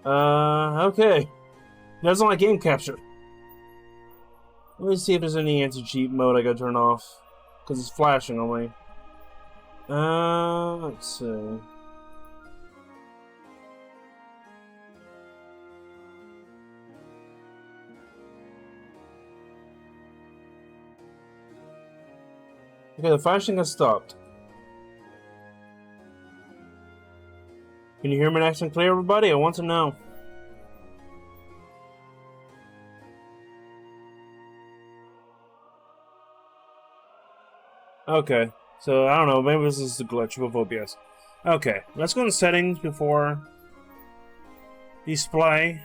Okay. That's not game capture. Let me see if there's any anti-cheat mode I gotta turn off. Because it's flashing on me. Let's see. Okay, the flashing has stopped. Can you hear me nice and clear, everybody? I want to know. Okay, so I don't know, maybe this is the glitch with OBS. Okay, let's go to settings before display.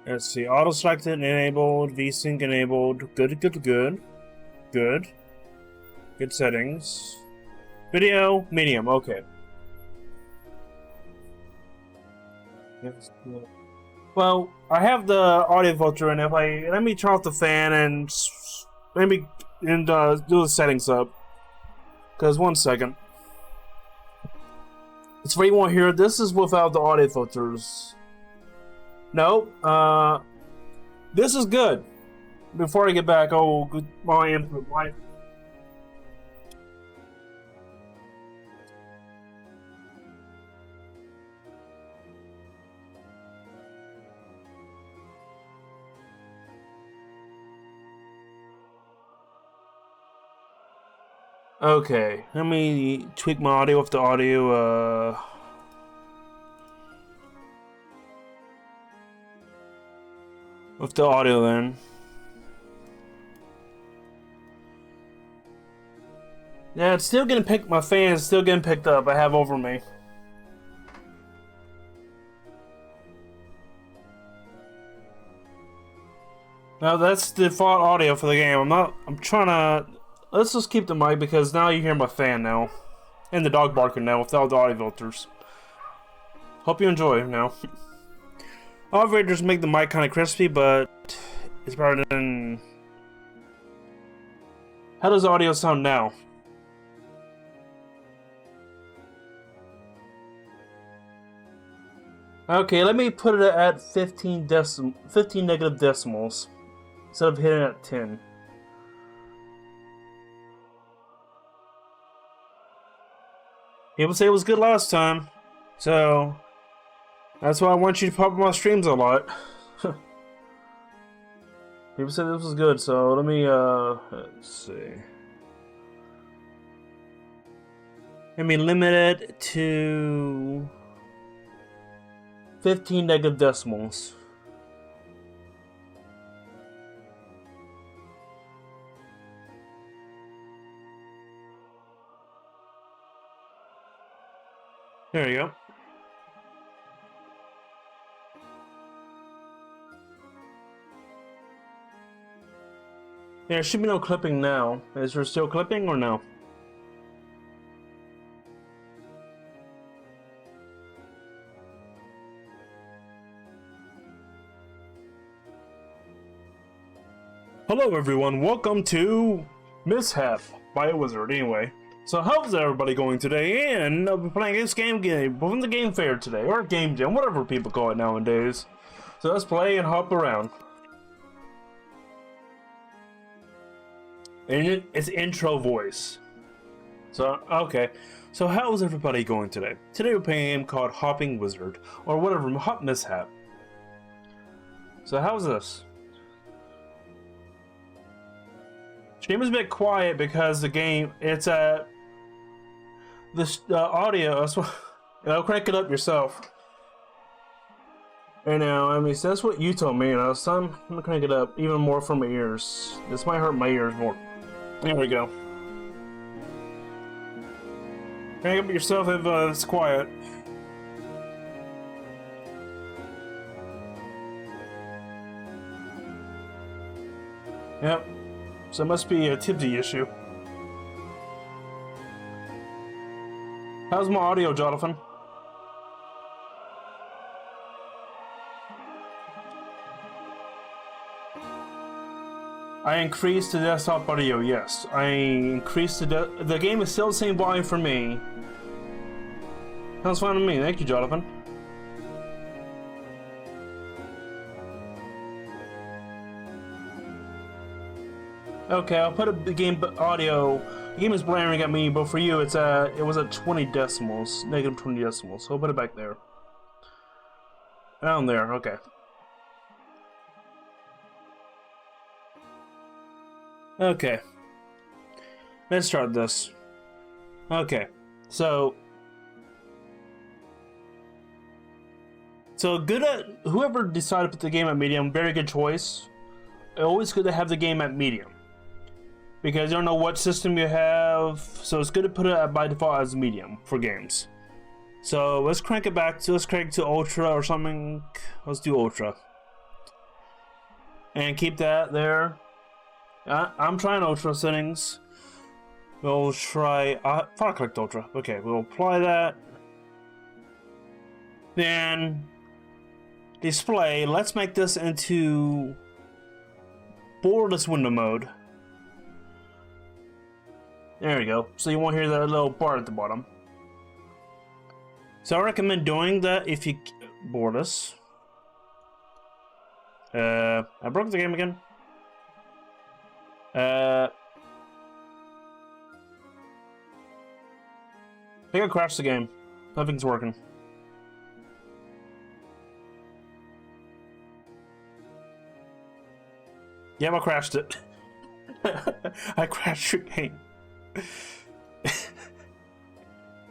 Let's see, auto selected enabled, VSync enabled, good. Good settings. Video, medium, okay. Well, I have the audio filter, and if let me turn off the fan and maybe do the settings up. Cause 1 second. It's what you want here. This is without the audio filters. No, this is good. Before I get back, my input. Okay, let me tweak my audio with the audio, then. Yeah, it's still getting picked, my fan is still getting picked up, I have over me. Now that's the default audio for the game. I'm trying to, let's just keep the mic because now you hear my fan now. And the dog barking now without the audio filters. Hope you enjoy now. Operators make the mic kind of crispy, but it's better than... How does audio sound now? Okay, let me put it at 15 negative decimals instead of hitting it at 10. People say it was good last time, so that's why I want you to pop up my streams a lot. People said this was good, so let me, let's see. Let me limit it to 15 negative decimals. There you go. There should be no clipping now. Is there still clipping or no? Hello everyone, welcome to Mishap by a Wizard. Anyway, so how's everybody going today? And we're playing this game from the game fair today, or game jam, whatever people call it nowadays. So let's play and hop around. And it's intro voice. So, okay. So how's everybody going today? Today we're playing a game called Hopping Wizard, or whatever, Hop Mishap. So how's this? Stream is a bit quiet because the game, it's this audio, crank it up yourself. Right now, I mean, so that's what you told me, so I'm gonna crank it up even more for my ears. This might hurt my ears more. There we go. Crank up yourself if it's quiet. Yep. So it must be a tipsy issue. How's my audio, Jonathan? I increased the desktop audio, yes. I increased the game is still the same volume for me. Sounds fine to me, thank you, Jonathan. Okay, I'll put the game audio. The game is blaring at me, but for you, it was at 20 decimals, negative 20 decimals. So I'll put it back there. Down there, okay. Okay. Let's start this. Okay, so good at whoever decided to put the game at medium. Very good choice. Always good to have the game at medium because you don't know what system you have. So it's good to put it by default as medium for games. So let's crank it back to ultra or something. Let's do ultra and keep that there. I'm trying ultra settings. We'll try if I clicked ultra. Okay, we'll apply that. Then display. Let's make this into borderless window mode. There we go. So you won't hear that little bar at the bottom. So I recommend doing that if you borderless. I broke the game again. I think I crashed the game. Nothing's working. Yep, I crashed it. I crashed your game.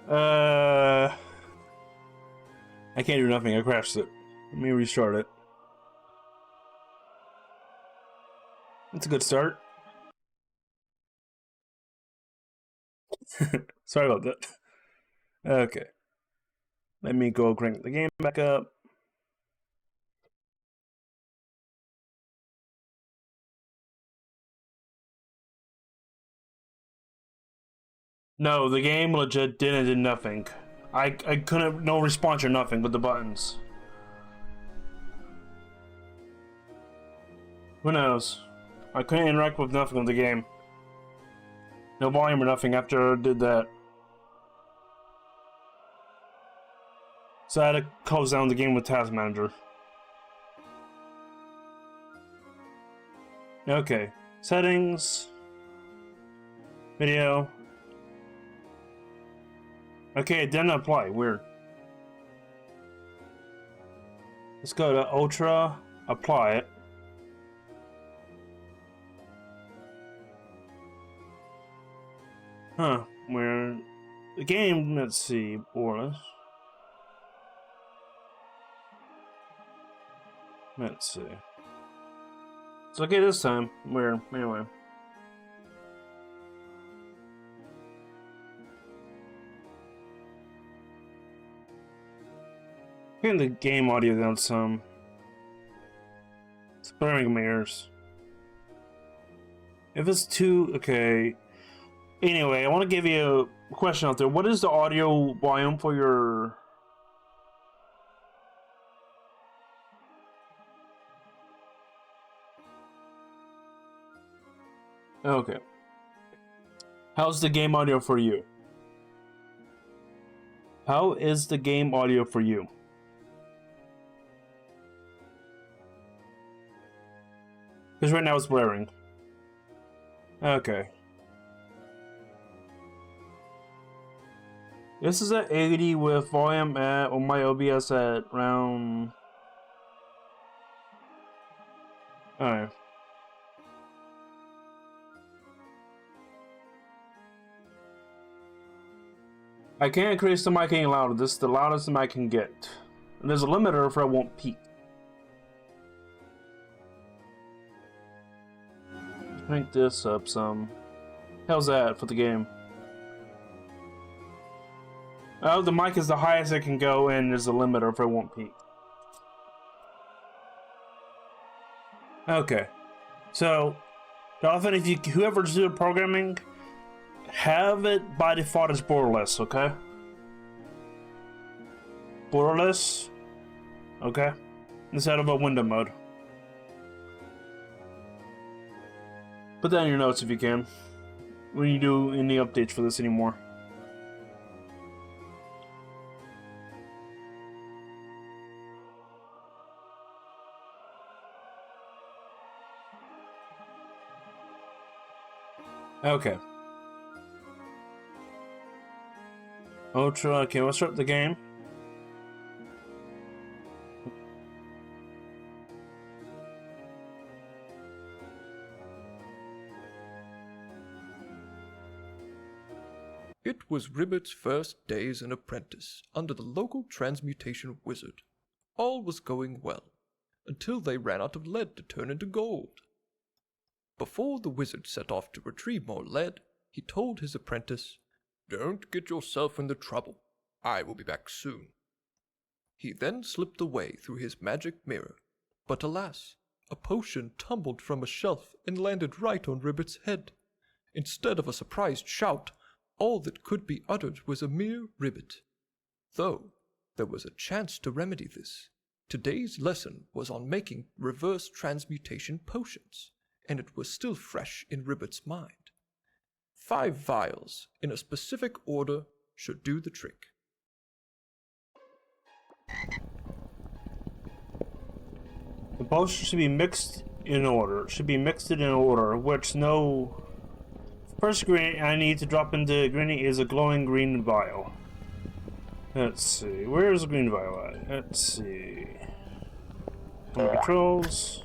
I can't do nothing. I crashed it. Let me restart it. That's a good start. Sorry about that. Okay. Let me go crank the game back up. No, the game legit did nothing. I couldn't, no response or nothing with the buttons. Who knows? I couldn't interact with nothing with the game. No volume or nothing after I did that. So I had to close down the game with Task Manager. Okay. Settings. Video. Okay, it didn't apply. Weird. Let's go to Ultra. Apply it. Huh. Where the game, let's see, borderless. Let's see. It's okay this time. We're anyway. Getting the game audio down some. It's burning my ears. If it's too okay. Anyway, I want to give you a question out there. What is the audio volume for your? Okay. How's the game audio for you? How is the game audio for you? Because right now it's blaring. Okay. This is at 80 with volume at, well, my OBS at around. Alright. I can't increase the mic any louder. This is the loudest the mic can get. And there's a limiter for I won't peak. Crank this up some. How's that for the game? Oh, the mic is the highest it can go, and there's a limiter if it won't peak. Okay. So, Jonathan, if you whoever's doing programming, have it by default as borderless, okay? Borderless, okay? Instead of a window mode. Put that in your notes if you can. When you do any updates for this anymore. Okay. Ultra, okay, let's start the game. It was Ribbit's first day as an apprentice under the local transmutation wizard. All was going well, until they ran out of lead to turn into gold. Before the wizard set off to retrieve more lead, he told his apprentice, "Don't get yourself into trouble. I will be back soon." He then slipped away through his magic mirror, but alas, a potion tumbled from a shelf and landed right on Ribbit's head. Instead of a surprised shout, all that could be uttered was a mere ribbit. Though there was a chance to remedy this. Today's lesson was on making reverse transmutation potions, and it was still fresh in Ribbit's mind. 5 vials in a specific order should do the trick. The potion should be mixed in order. Which no... First ingredient I need to drop into ingredient is a glowing green vial. Let's see, where's the green vial at? Let's see. Controls.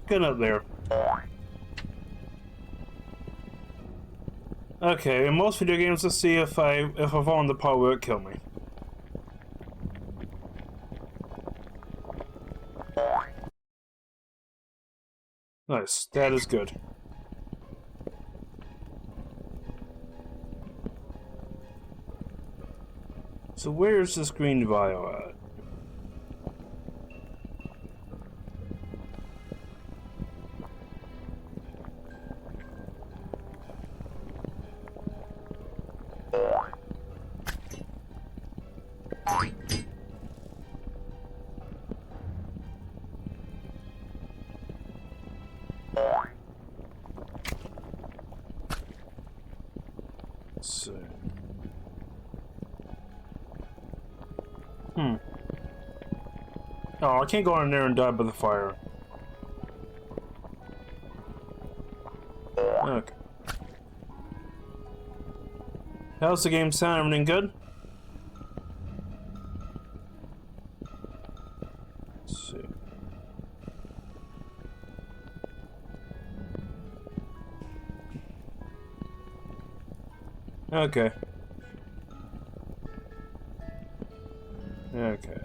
Get up there. Okay, in most video games, let's see if I fall in the pot, will it kill me? Nice, that is good. So where's this green vial at? Let's see. Oh, I can't go in there and die by the fire. Okay. How's the game sound? Everything good? Let's see. Okay. Okay.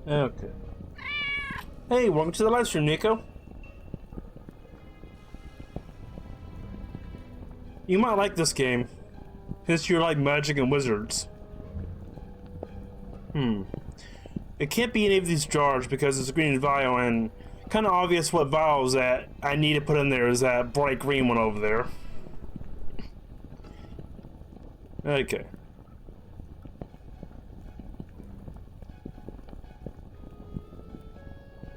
Okay. Hey, welcome to the live stream, Nico. You might like this game, since you like magic and wizards. It can't be any of these jars because it's a green vial, and kind of obvious what vials that I need to put in there is that bright green one over there. Okay.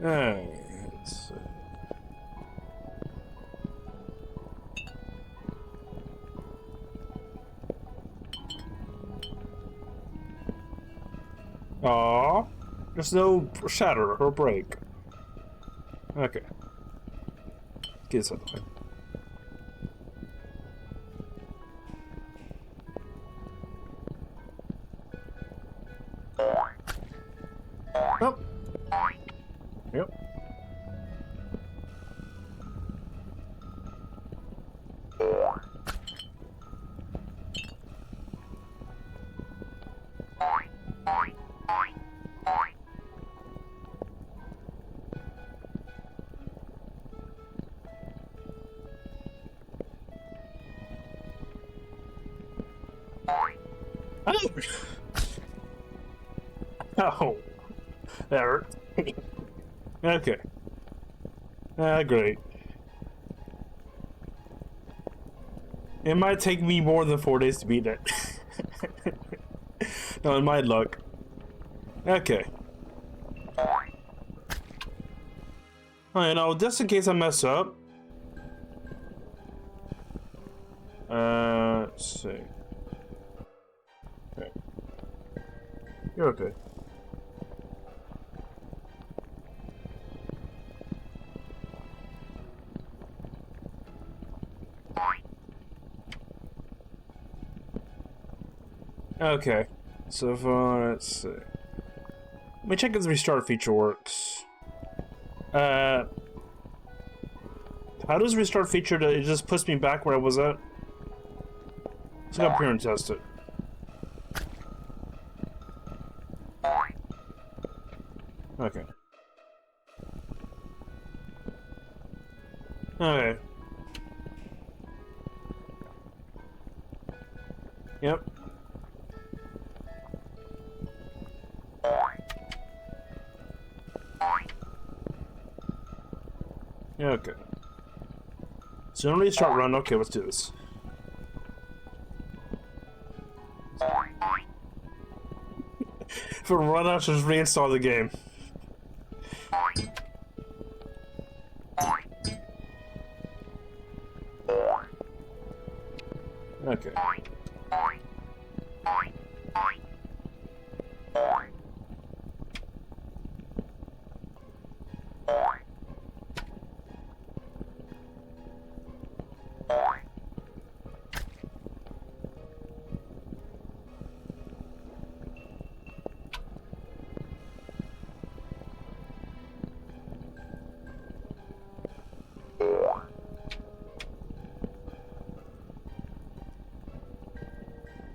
Alright, let's see. Aww, there's no shatter or break. Okay. Get this out of the way. Oh. Yep. Oh! Oh! That hurt. Okay. Great. It might take me more than 4 days to beat it. No, in my luck. Okay. Alright, now just in case I mess up. Let's see. Okay. You're okay. Okay. So far, let's see. Let me check if the restart feature works. How does restart feature? It just puts me back where I was at? Let's go up here and test it. Okay. Okay. Yep. Okay. So don't restart run. Okay, let's do this. For run out, just reinstall the game. Okay.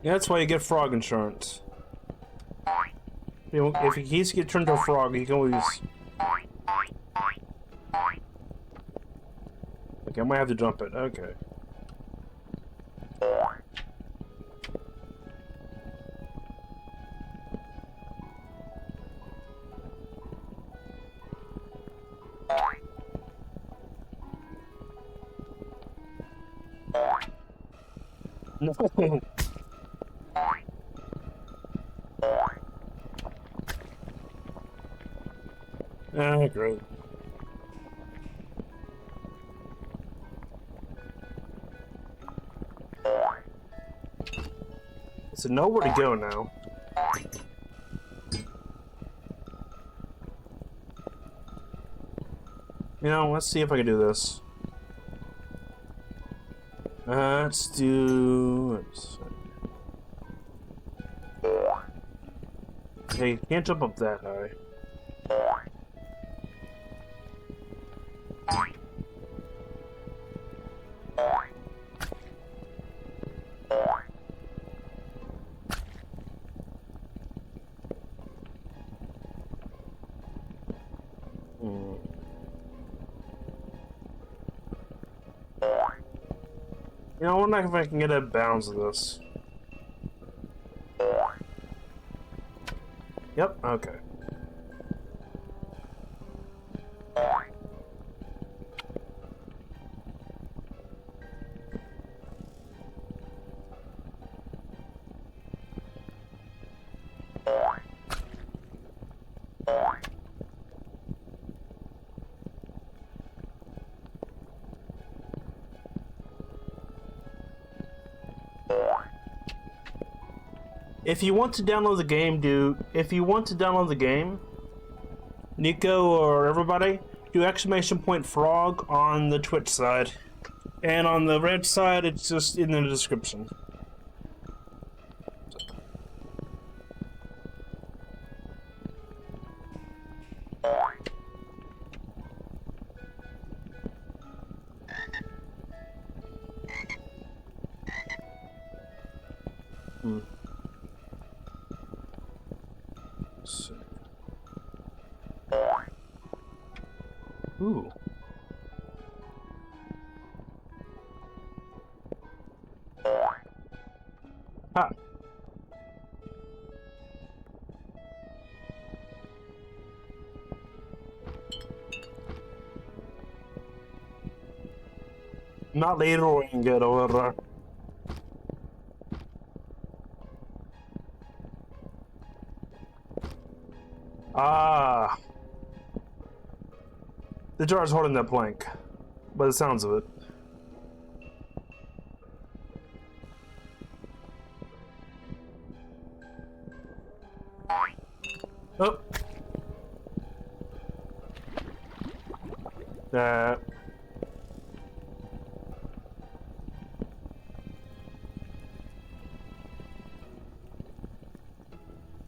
Yeah, that's why you get frog insurance. You know, if he keeps get turned to a frog, he can always. Okay, I might have to jump it. Okay. No. Ah, great. So know where to go now. You know, let's see if I can do this. Let's do. Okay, you can't jump up that high. You know, I wonder if I can get a bounds of this. Yep, okay. If you want to download the game, Nico or everybody, do !frog on the Twitch side. And on the red side, it's just in the description. Ooh. Ah. Not Leroying good over there. Ah. The jar's holding that plank, by the sounds of it. Oh.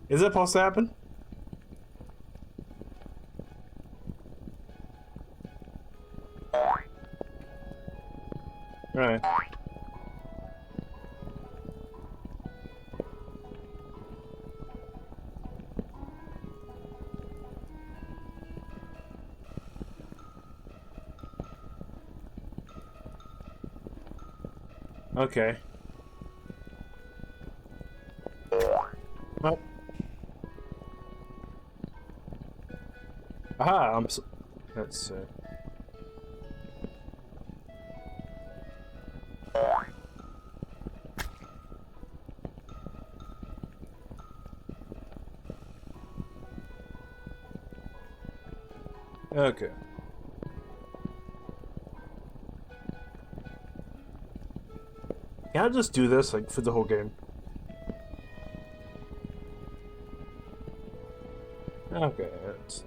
Is that supposed to happen? Right. Okay. Oh. Aha, I'm so... Let's see. Okay. Can I just do this, like, for the whole game? Okay, let's...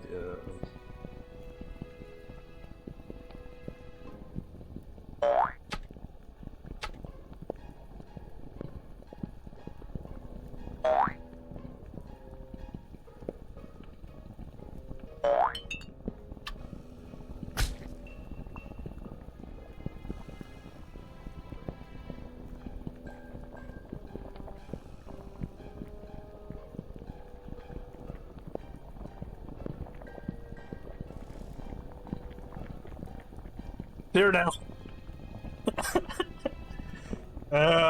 There now.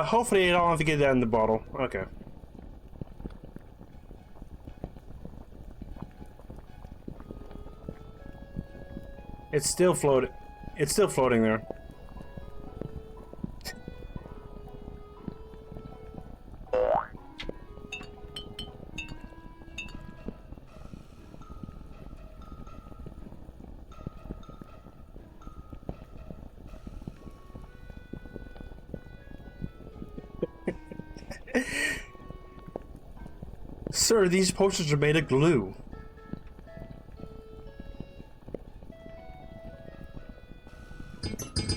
Hopefully I don't have to get that in the bottle. Okay. It's still floating. It's still floating there. Sir, these potions are made of glue.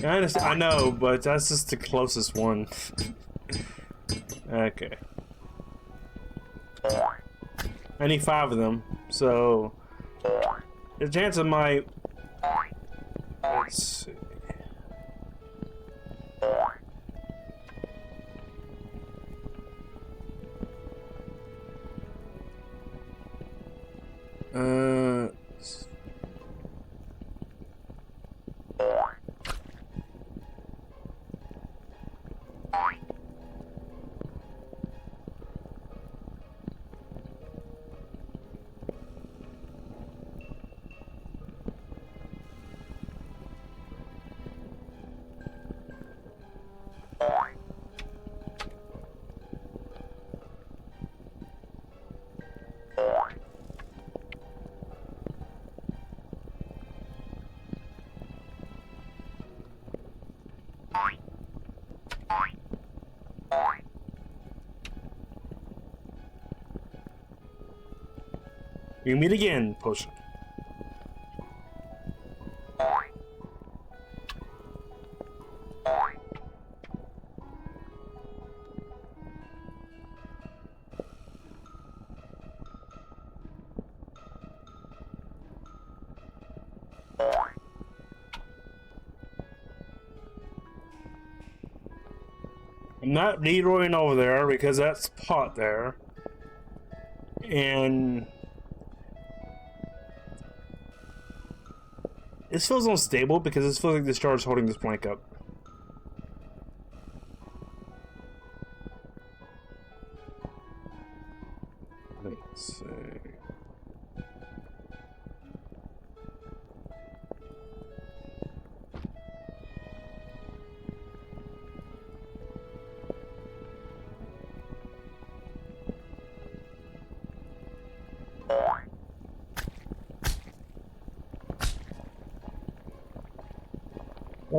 I understand, I know, but that's just the closest one. Okay. I need 5 of them, so... The chance of my... Let's see... We meet again, potion. I'm not Leroying over there because that's pot there. And this feels unstable because it feels like this jar is holding this plank up. Let's see.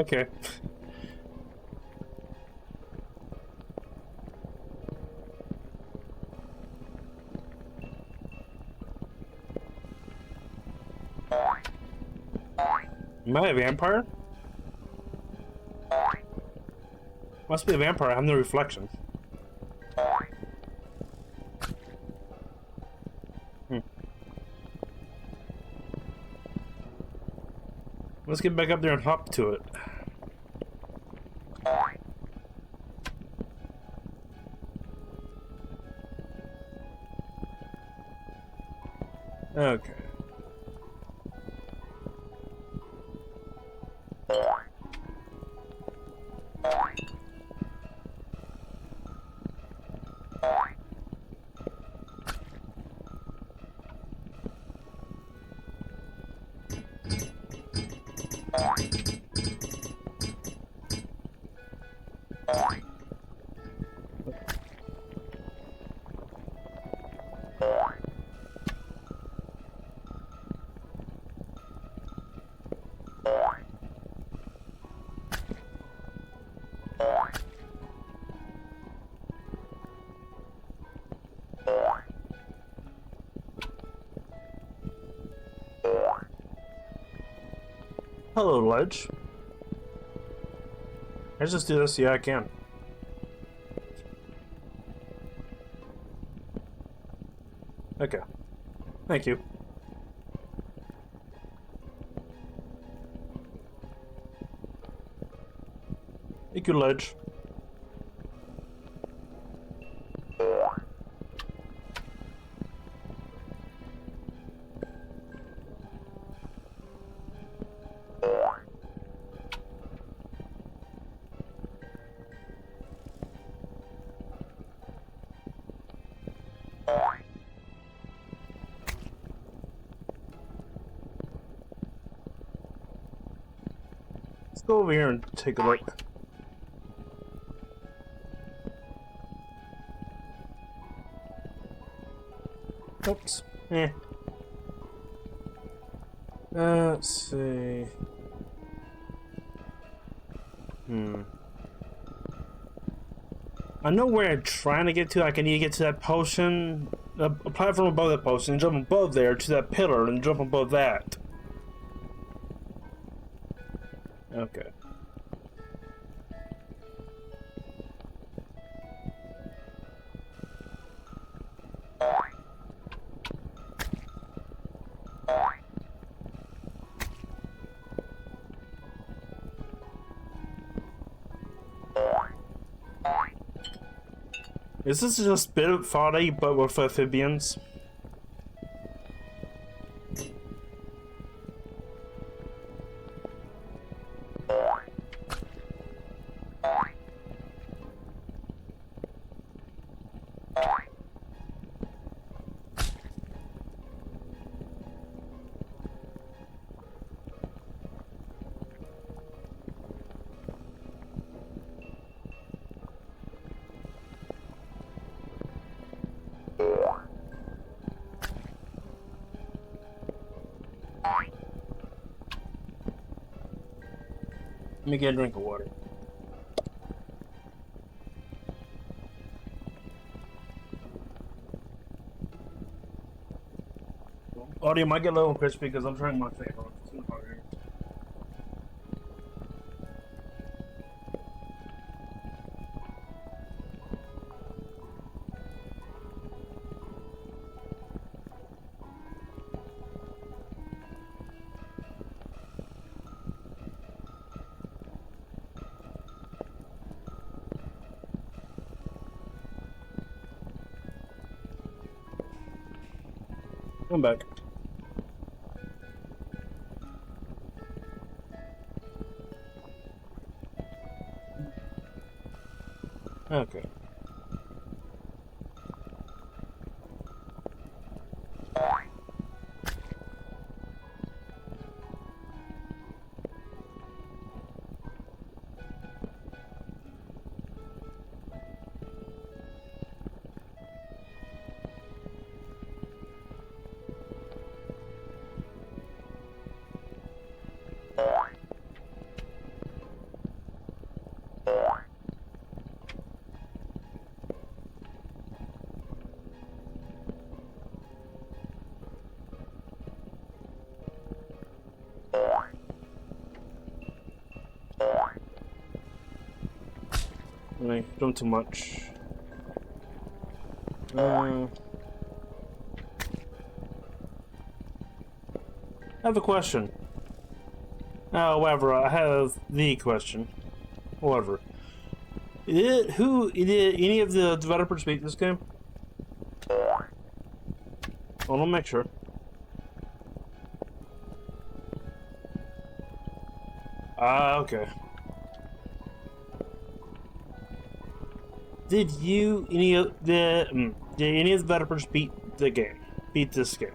Okay. Am I a vampire? Must be a vampire. I have no reflection. Let's get back up there and hop to it. Okay. Hello, ledge. Let's just do this. Yeah, I can. Okay. Thank you. Thank you, ledge. Let's go over here and take a look. Oops. Let's see. I know where I'm trying to get to. Like, I need to get to that potion. A platform above that potion, and jump above there to that pillar, and jump above that. Okay. Is this just bit of foddy, but with amphibians? Let me get a drink of water. Audio might get a little crispy because I'm trying my fan on. It's too hard here. I'm back. Okay. Doing too much. I have a question. However, I have the question. However, did any of the developers beat this game? I want to make sure. Okay. Did any of the developers beat the game? Beat this game?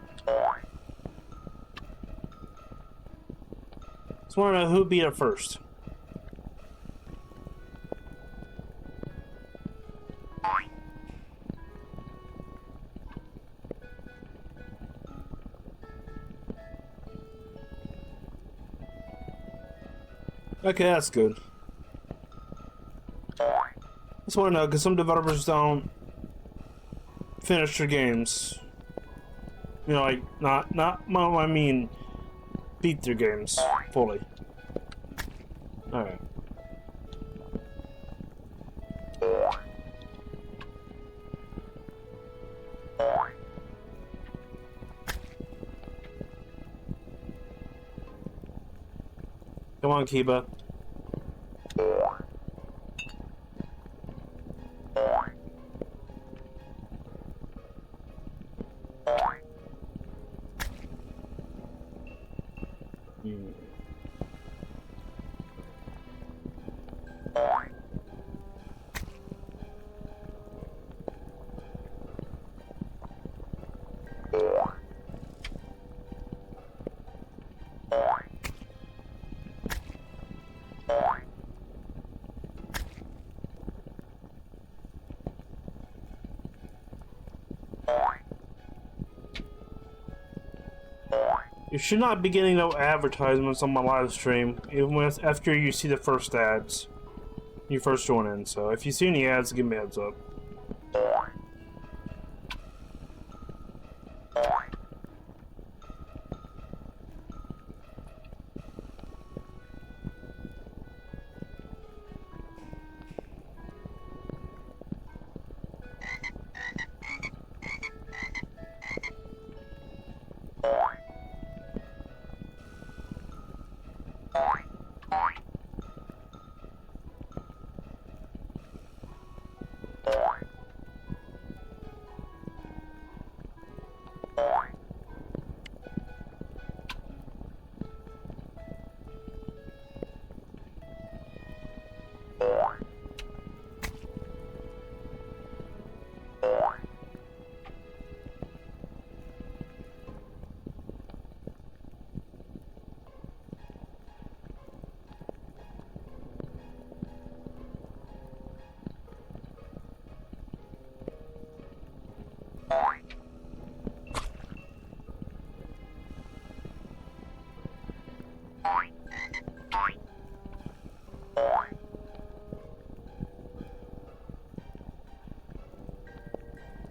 Just want to know who beat it first. Okay, that's good. Just want to know because some developers don't finish their games. You know, like I mean, beat their games fully. All right. Come on, Kiba. You should not be getting no advertisements on my live stream, even after you see the first ads. You first join in, so if you see any ads, give me a heads up.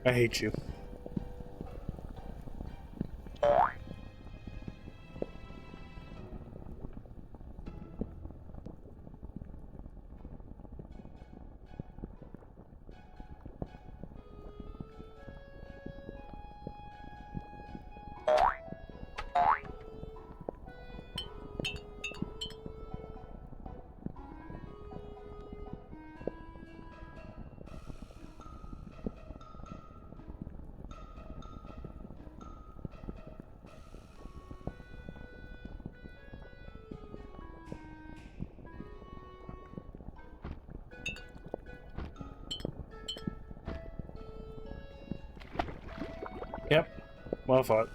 I hate you. Yep. Well fought.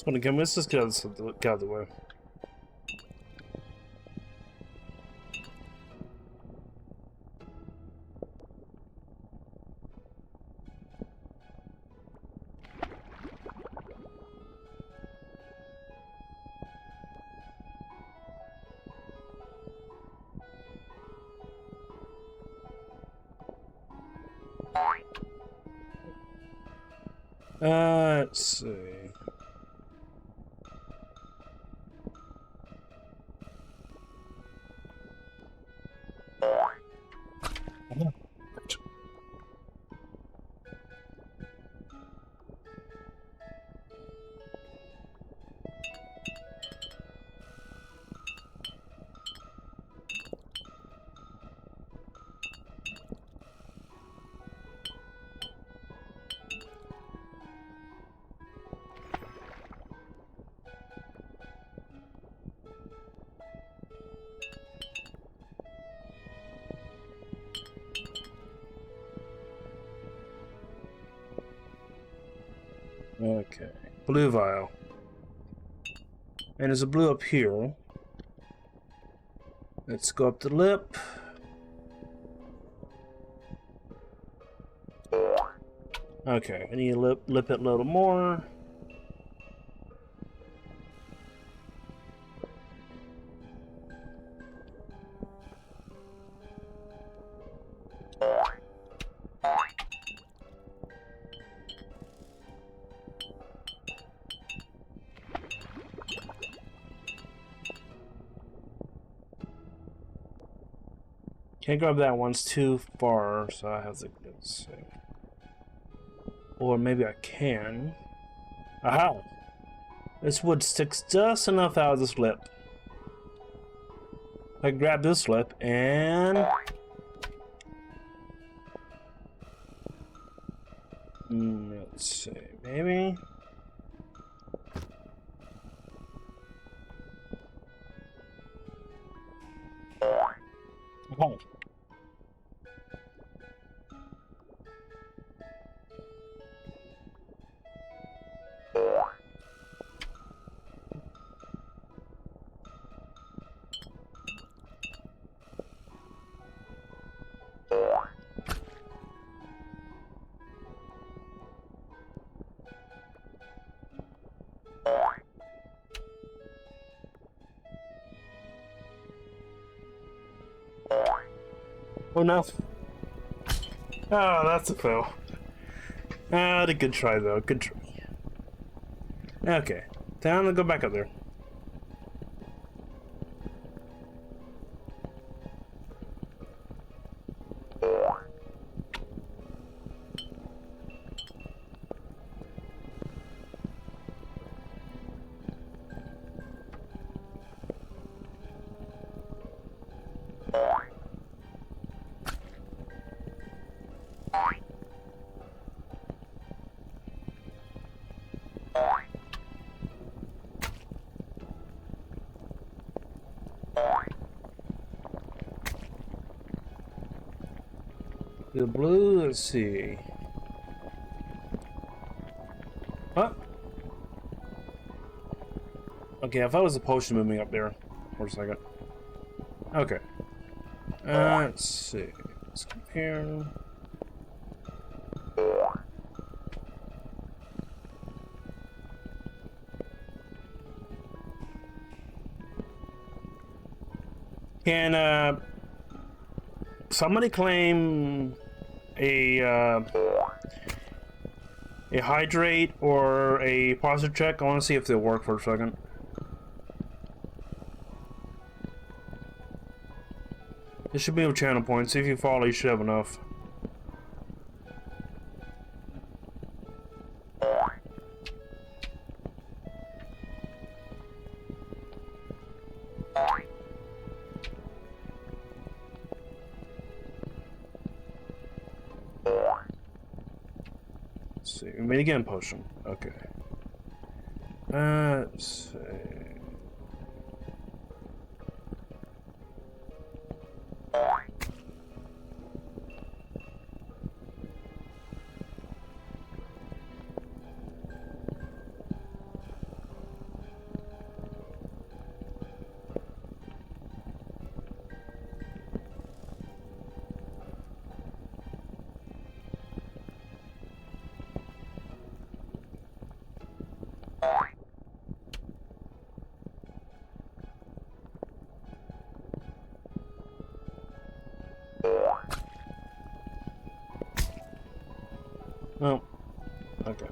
Gonna come. Let's just get out of the way. Let's see. Okay, blue vial. And there's a blue up here. Let's go up the lip. Okay, I need to lip it a little more. Can't grab that one's too far, so I have to see. Or maybe I can. Aha! This wood sticks just enough out of this lip. I grab this lip and let's see, maybe. Oh. Oh no. Oh, that's a fail. Ah, a good try though, good try. Okay, time to go back up there. The blue, let's see. Huh? Okay, I thought it was a potion moving up there for a second. Okay. Let's see. Let's compare. Can somebody claim a hydrate or a posture check? I want to see if they'll work for a second. This should be a channel point. See if you follow, you should have enough. Let's see, we made again potion. Okay. Let's see. Oh, okay.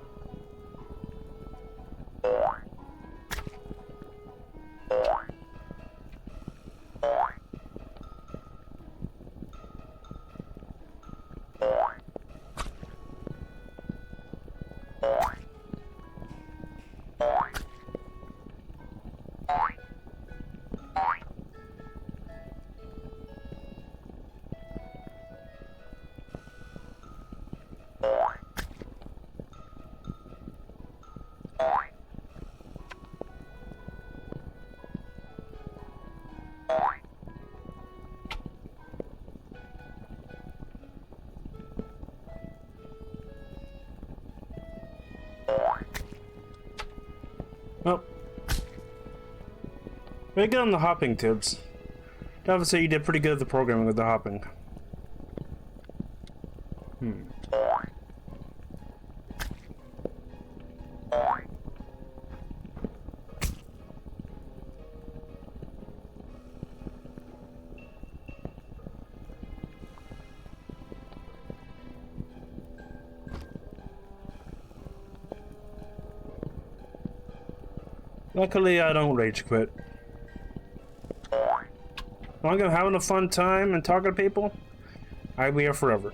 Oh. Very good on the hopping tips. Obviously, you did pretty good at the programming with the hopping. Luckily, I don't rage quit. As long as I'm having a fun time and talking to people, I'll be here forever.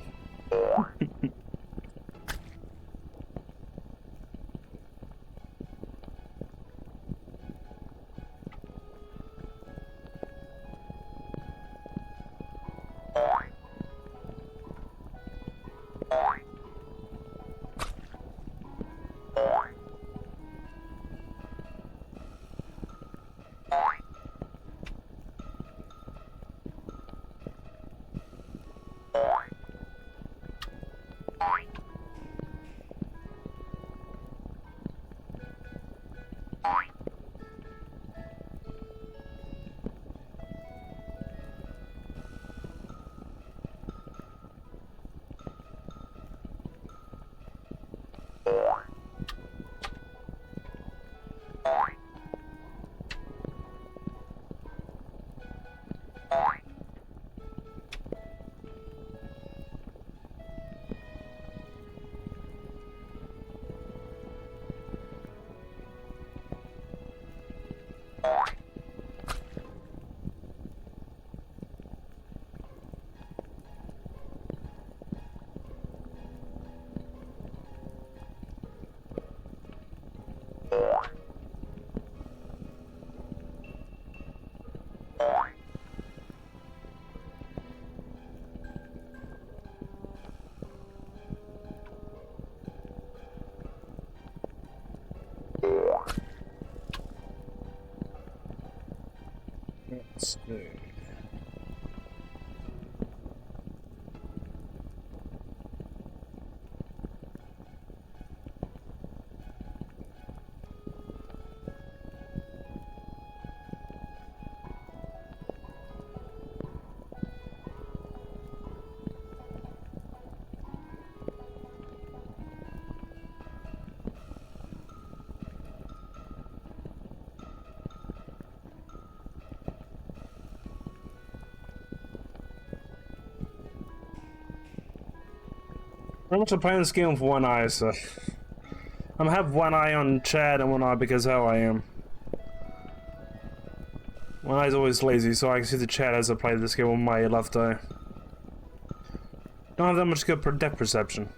Let's see. Pretty much I'm playing this game with one eye, so I'm gonna have one eye on chat and one eye because how I am. One eye's always lazy, so I can see the chat as I play this game with my left eye. Don't have that much good depth perception.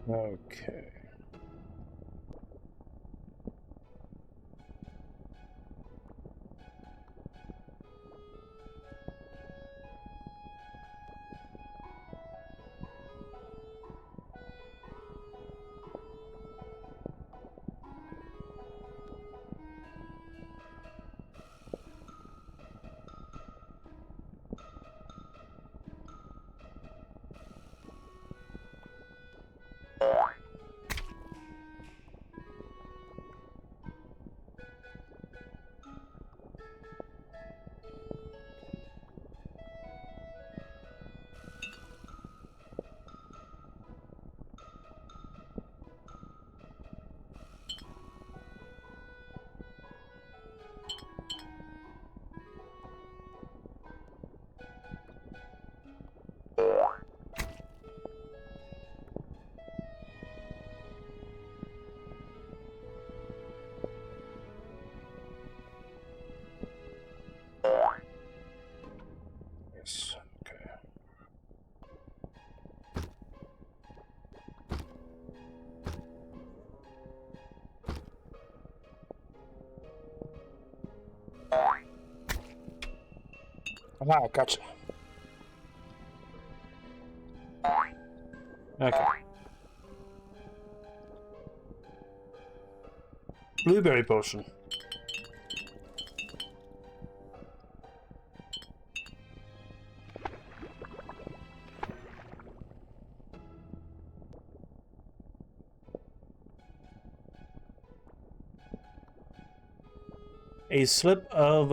Okay. Ah, gotcha. Okay. Blueberry potion. A slip of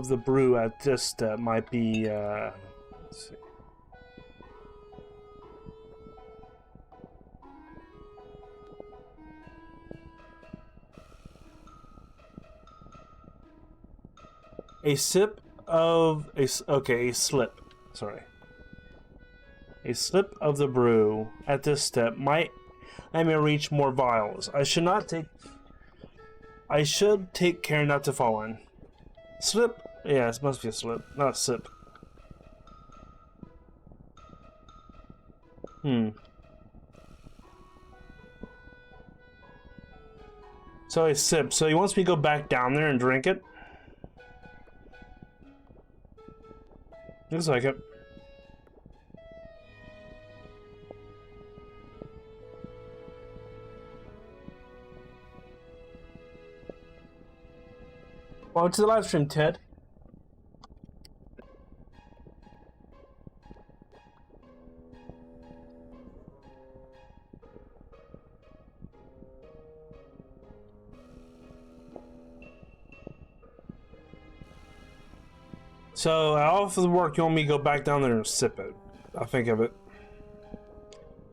the brew at this step might be let's see. A sip of a okay, a slip. Sorry. A slip of the brew at this step might let me reach more vials. I should take care not to fall in. Slip? Yeah, it must be a slip, not a sip. So a sip. So he wants me to go back down there and drink it? Looks like it. Welcome to the live stream, Ted. So, off of the work, you want me to go back down there and sip it. I'll think of it.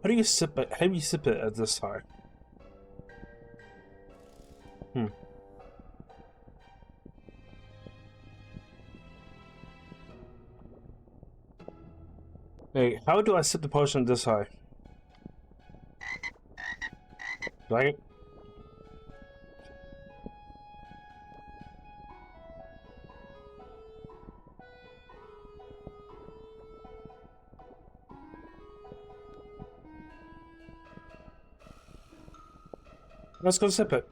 How do you sip it? How do you sip it at this high? Hey, how do I sip the potion this high? Like it? Let's go sip it.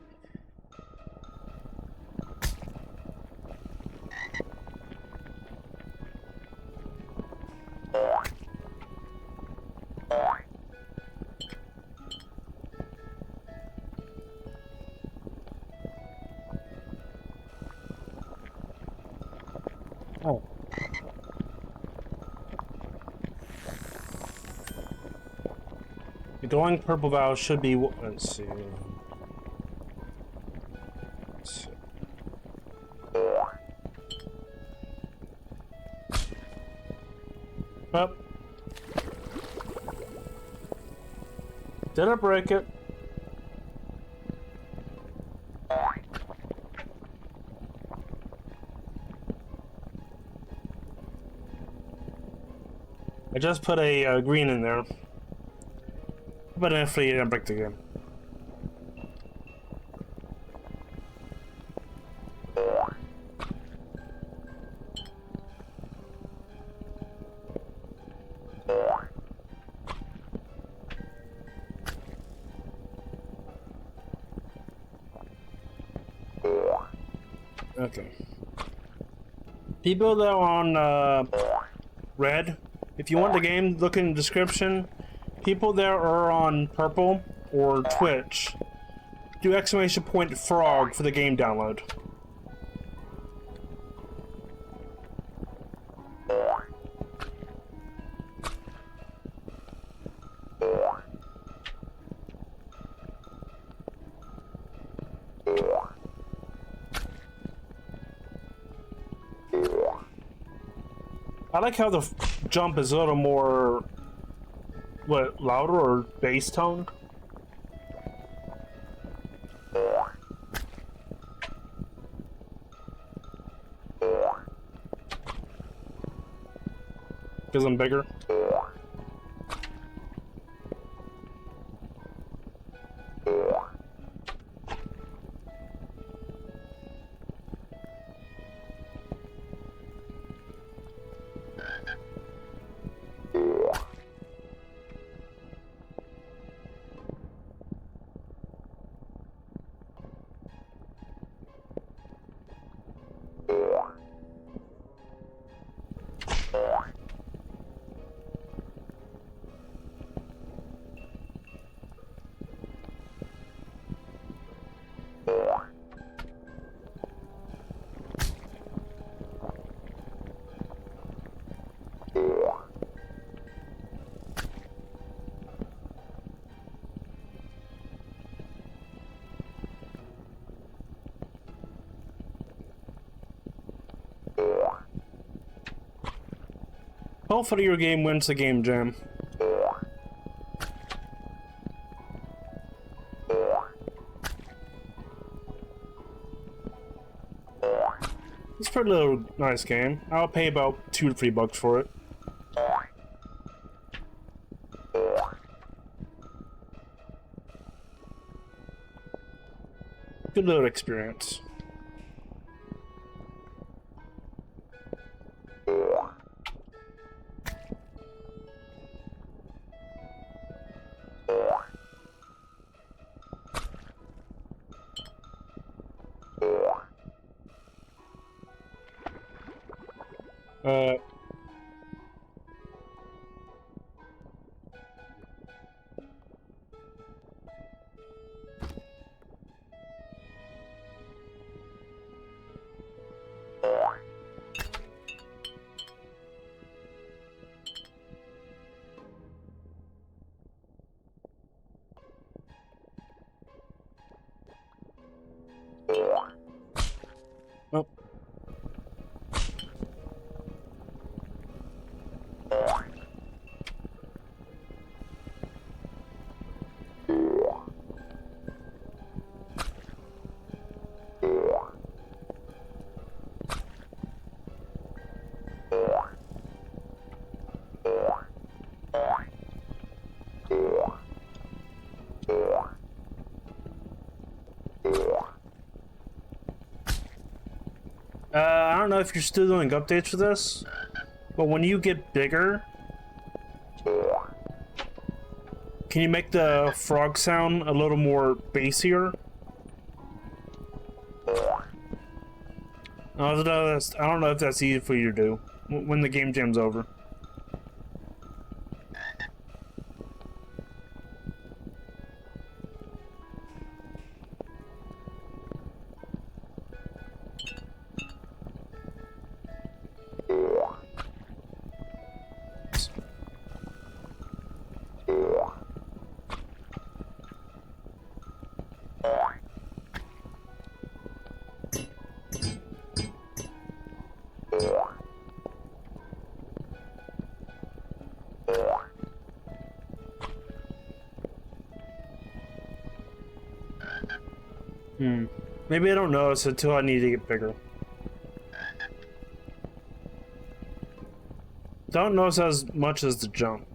Oh. The glowing purple valve should be. Let's see. Up. Did I break it? I just put a green in there. But hopefully it didn't break the game. Okay. People that are on red, if you want the game, look in the description. People that are on purple or Twitch, do !frog for the game download. I like how the jump is a little more, what, louder or bass tone? Because I'm bigger. Hopefully your game wins the game jam. It's a pretty little nice game. I'll pay about $2 to $3 for it. Good little experience. Uh... Oh. I don't know if you're still doing updates for this, but when you get bigger, can you make the frog sound a little more bassier? I don't know if that's easy for you to do when the game jam's over. Maybe I don't notice until I need to get bigger. Don't notice as much as the jump.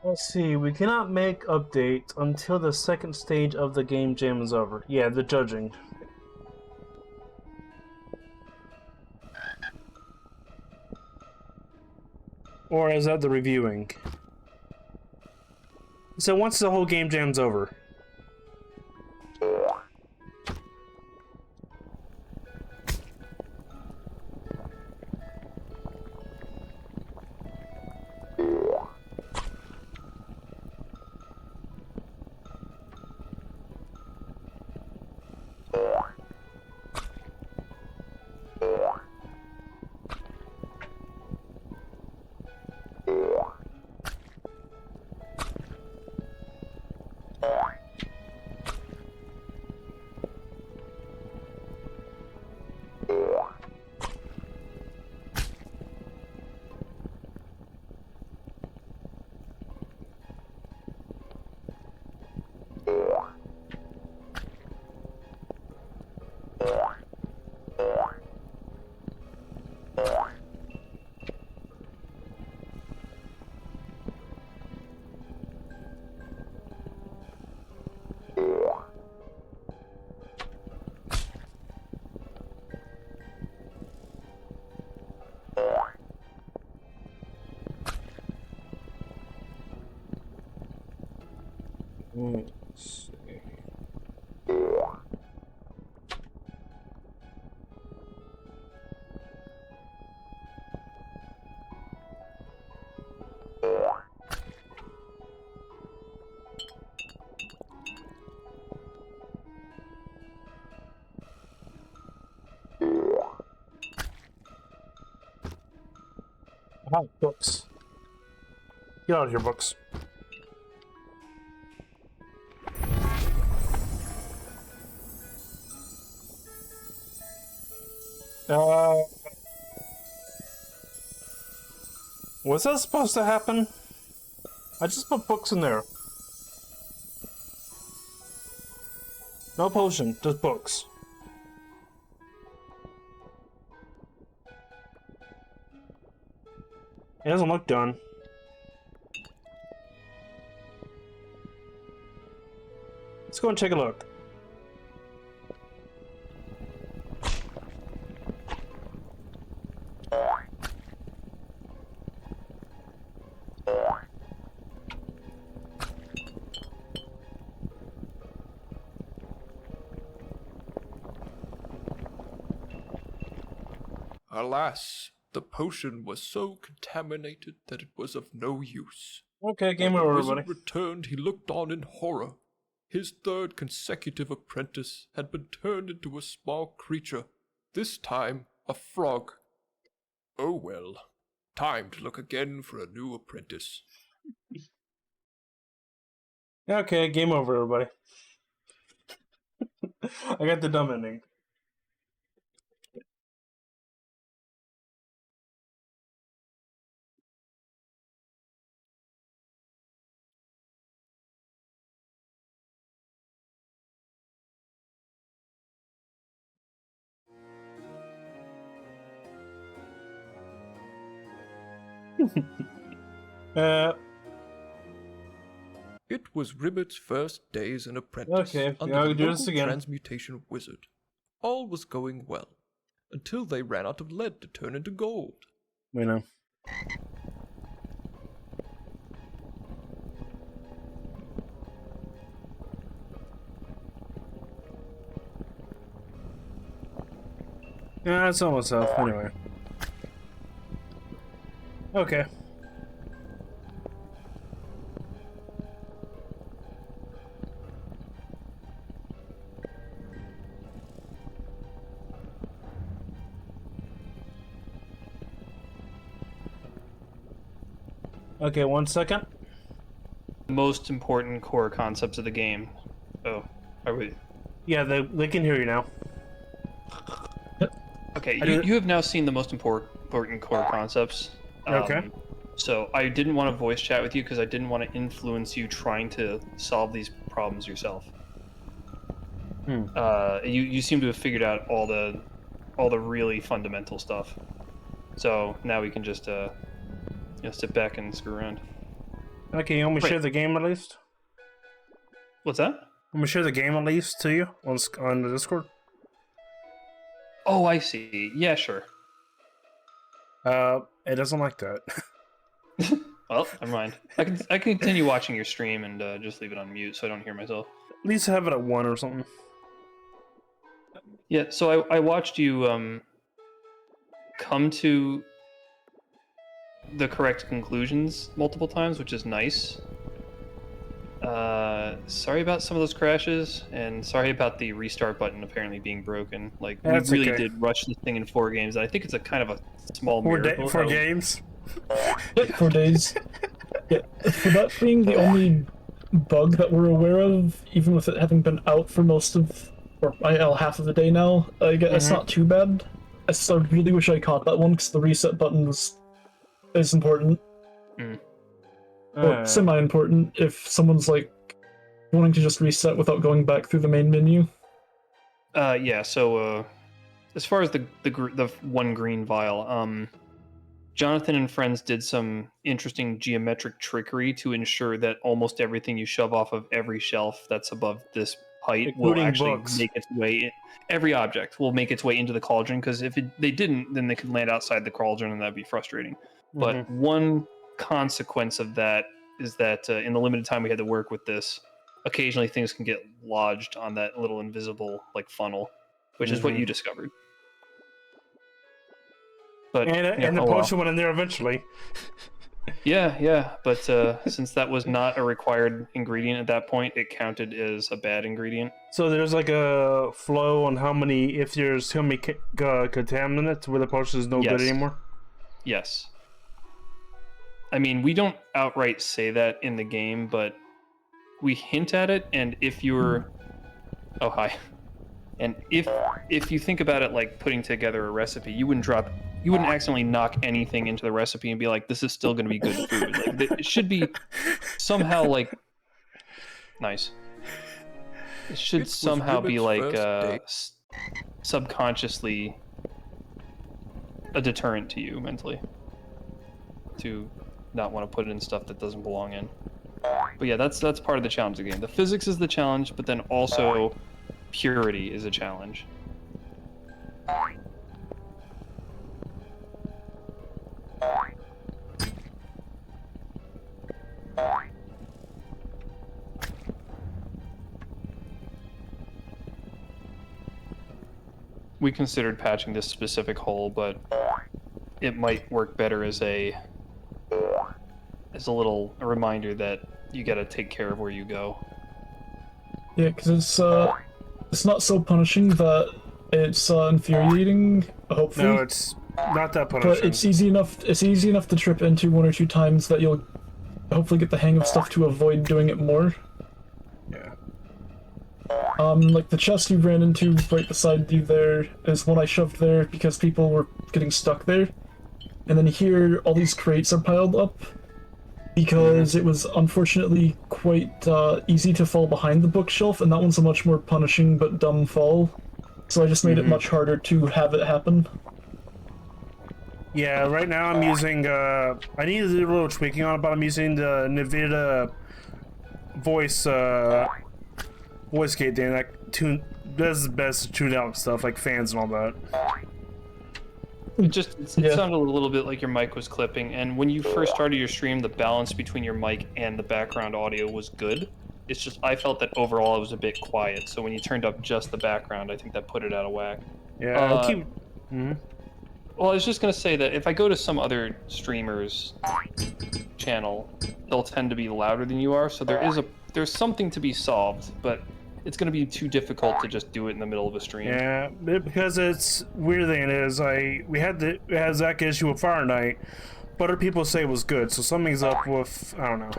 Let's see, we cannot make updates until the second stage of the game jam is over. Yeah, the judging. Or is that the reviewing? So once the whole game jam's over. Ah, books. Get out of here, books. Was that supposed to happen? I just put books in there. No potion, just books. It doesn't look done. Let's go and take a look. Alas, the potion was so contaminated that it was of no use. Okay, game When the over, wizard everybody. returned, he looked on in horror. His third consecutive apprentice had been turned into a small creature, this time a frog. Oh well, time to look again for a new apprentice. Okay, game over, everybody. I got the dumb ending. It was Ribbit's first day as an apprentice Okay, under yeah, the we'll do this local again. transmutation wizard. All was going well, until they ran out of lead to turn into gold. We know. Yeah, that's almost up. Anyway. Okay. Okay, 1 second. Most important core concepts of the game. Oh, are we? Yeah, they can hear you now. Okay, I you, did- you have now seen the most important core concepts. Okay. So I didn't want to voice chat with you because I didn't want to influence you trying to solve these problems yourself. You seem to have figured out all the really fundamental stuff. So now we can just sit back and screw around. Okay, you want me to Right. share the game at least? What's that? I'm gonna share the game at least to you on the Discord. Oh, I see. Yeah, sure. It doesn't like that. Well, never mind. I can continue watching your stream and just leave it on mute so I don't hear myself. At least have it at 1 or something. Yeah, so I watched you come to the correct conclusions multiple times, which is nice. Sorry about some of those crashes, and sorry about the restart button apparently being broken. Like, That's we really okay. did rush this thing in 4 games, and I think it's a kind of a small 4 miracle. 4 how- games. Yep, 4 days. Yeah, for that being the only bug that we're aware of, even with it having been out for most of, or half of the day now, I guess it's not too bad. I really wish I caught that one because the reset button is important, or semi-important if someone's like wanting to just reset without going back through the main menu. Yeah. So, as far as the one green vial, Jonathan and friends did some interesting geometric trickery to ensure that almost everything you shove off of every shelf that's above this height will Including actually books. make its way in. Every object will make its way into the cauldron, because if they didn't, then they could land outside the cauldron and that'd be frustrating. But one consequence of that is that in the limited time we had to work with this, occasionally things can get lodged on that little invisible funnel, which is what you discovered. But And the oh well. potion went in there eventually. Yeah, but since that was not a required ingredient at that point, it counted as a bad ingredient. So there's like a flow on how many, if there's too many contaminants where the potion is no good Yes. anymore. Yes. I mean, we don't outright say that in the game, but we hint at it. And if you're, oh hi, and if you think about it like putting together a recipe, you wouldn't accidentally knock anything into the recipe and be like, this is still going to be good food. Like it should be somehow like nice. It should somehow be like subconsciously a deterrent to you mentally to not want to put it in stuff that doesn't belong in. But yeah, that's part of the challenge of the game. The physics is the challenge, but then also purity is a challenge. We considered patching this specific hole, but it might work better as a reminder that you gotta take care of where you go. Yeah, because it's not so punishing that it's infuriating. Hopefully, No, it's not that punishing. but it's easy enough. It's easy enough to trip into 1 or 2 times that you'll hopefully get the hang of stuff to avoid doing it more. Yeah. Like the chest you ran into right beside you there is one I shoved there because people were getting stuck there. And then here, all these crates are piled up because it was unfortunately quite easy to fall behind the bookshelf, and that one's a much more punishing but dumb fall. So I just made it much harder to have it happen. Yeah, right now I'm using, I need to do a little tweaking on it, but I'm using the NVIDIA voice gate thing that does the best to tune out stuff, like fans and all that. It sounded a little bit like your mic was clipping, and when you first started your stream, the balance between your mic and the background audio was good. It's just, I felt that overall it was a bit quiet, so when you turned up just the background, I think that put it out of whack. Yeah, I'll keep... Well, I was just going to say that if I go to some other streamer's channel, they'll tend to be louder than you are, so there's something to be solved, but it's going to be too difficult to just do it in the middle of a stream. Yeah, because it's weird thing is we had that issue with Fire Night, but other people say it was good, so something's up with, I don't know.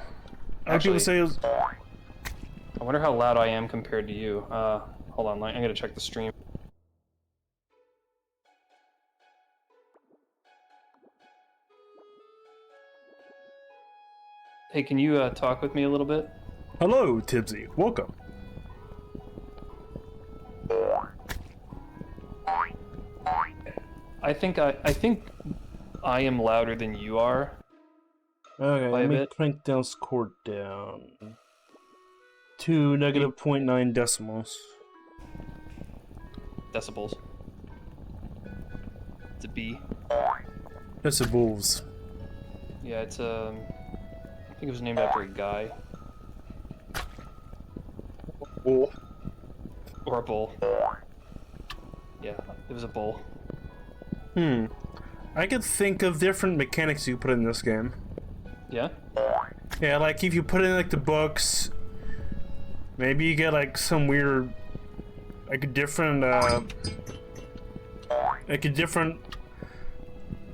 Other people say it was... I wonder how loud I am compared to you. Hold on, I'm going to check the stream. Hey, can you talk with me a little bit? Hello, Tibsy. Welcome. I think I am louder than you are. Okay, let me crank down score down to negative 0.9 decimals. Decibels. It's a B. Decibels. Yeah, it's I think it was named after a guy. Bull. Or a bull. Yeah, it was a bull. I could think of different mechanics you put in this game. Yeah? Yeah, like if you put in like the books, maybe you get like some weird, like a different,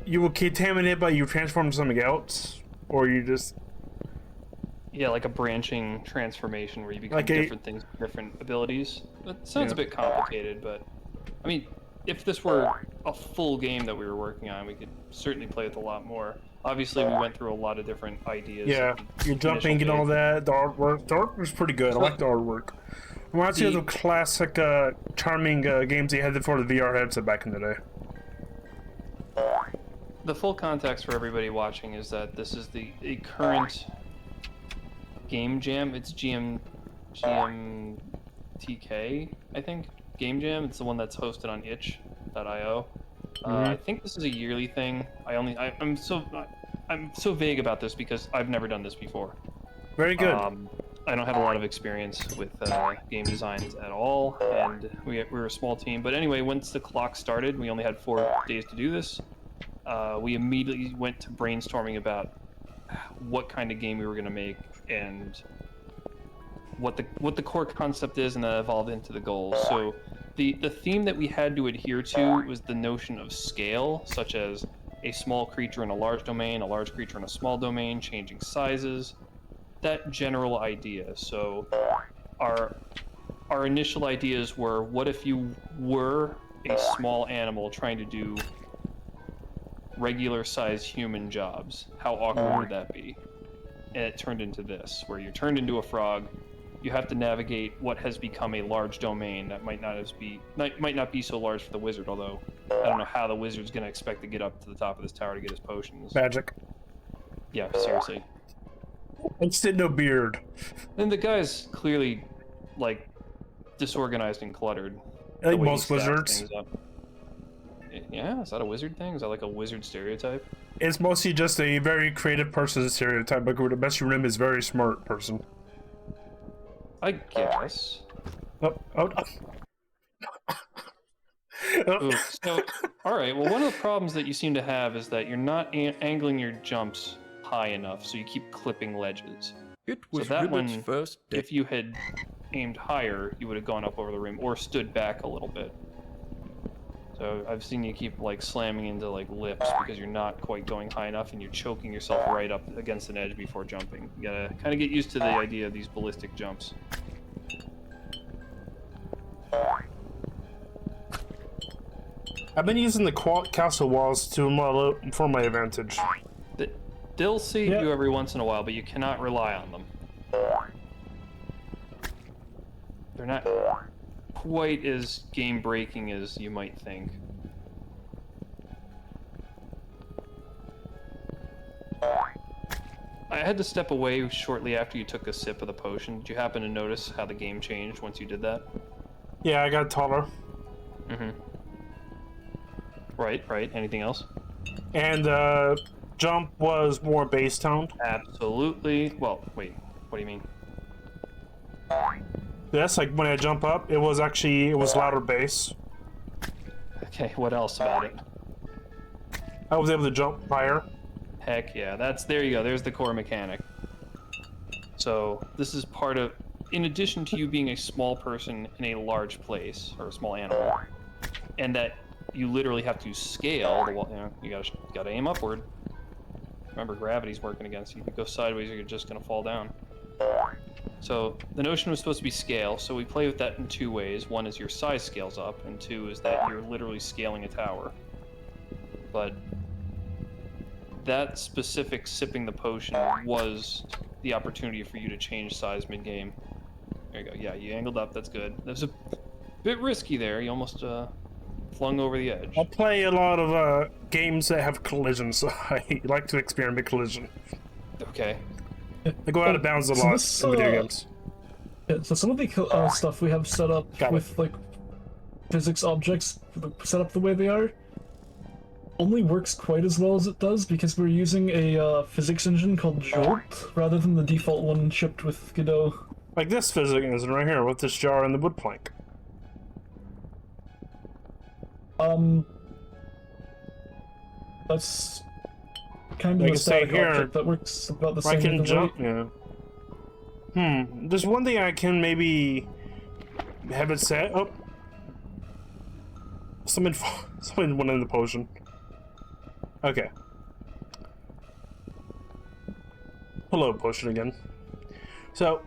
you will contaminate but you transform to something else, or you just... Yeah, like a branching transformation where you become like different things with different abilities. That sounds a bit complicated, but I mean, if this were a full game that we were working on, we could certainly play with a lot more. Obviously, we went through a lot of different ideas. Yeah, you're jumping and all that. The artwork was pretty good. I like the artwork. Reminds me of the classic, charming games they had for the VR headset back in the day. The full context for everybody watching is that this is a current game jam. It's GMTK, I think. Game Jam. It's the one that's hosted on itch.io. I think this is a yearly thing. I'm so vague about this because I've never done this before. Very good. I don't have a lot of experience with game designs at all, and we're a small team. But anyway, once the clock started, we only had 4 days to do this. We immediately went to brainstorming about what kind of game we were going to make and what the core concept is, and that evolved into the goals. So the theme that we had to adhere to was the notion of scale, such as a small creature in a large domain, a large creature in a small domain, changing sizes, that general idea. So our initial ideas were, what if you were a small animal trying to do regular sized human jobs? How awkward would that be? And it turned into this, where you're turned into a frog. You have to navigate what has become a large domain that might not be so large for the wizard, although I don't know how the wizard's going to expect to get up to the top of this tower to get his potions. Magic. Yeah, seriously. Instant no beard. And the guy's clearly, like, disorganized and cluttered. I think the way he most stacks wizards. things up. Yeah, is that a wizard thing? Is that like a wizard stereotype? It's mostly just a very creative person stereotype, but the best you remember is very smart person. I guess. Oh. Ooh, so, alright, well, one of the problems that you seem to have is that you're not angling your jumps high enough, so you keep clipping ledges. It was So that Ribbit's one, first day. if you had aimed higher, you would have gone up over the rim, or stood back a little bit. So I've seen you keep, like, slamming into, like, lips because you're not quite going high enough, and you're choking yourself right up against an edge before jumping. You gotta kind of get used to the idea of these ballistic jumps. I've been using the castle walls for my advantage. They'll save Yeah. you every once in a while, but you cannot rely on them. They're not quite as game-breaking as you might think. I had to step away shortly after you took a sip of the potion. Did you happen to notice how the game changed once you did that? Yeah, I got taller. Mm-hmm. Right. Anything else? And jump was more bass toned. Absolutely. Well, wait. What do you mean? Yes, like when I jump up, it was louder bass. Okay, what else about it? I was able to jump higher. Heck yeah, there you go, there's the core mechanic. So, this is part of, in addition to you being a small person in a large place, or a small animal, and that you literally have to scale the wall, you gotta aim upward. Remember, gravity's working against you. If you go sideways, you're just gonna fall down. So, the notion was supposed to be scale, so we play with that in two ways. One is your size scales up, and two is that you're literally scaling a tower. But that specific sipping the potion was the opportunity for you to change size mid-game. There you go. Yeah, you angled up. That's good. That was a bit risky there. You almost flung over the edge. I play a lot of games that have collisions, so I like to experiment collision. Okay. I go out of bounds a So lot this, in video games. Yeah, so some of the stuff we have set up Got it. with like physics objects set up the way they are only works quite as well as it does because we're using a physics engine called Jolt rather than the default one shipped with Godot. Like this physics engine right here with this jar and the wood plank. That's kind of Like a I say static here, object that works about the I same can with the jump, weight. yeah. There's one thing I can maybe have it set. Oh. Someone went in the potion. Okay. Hello, potion again. So,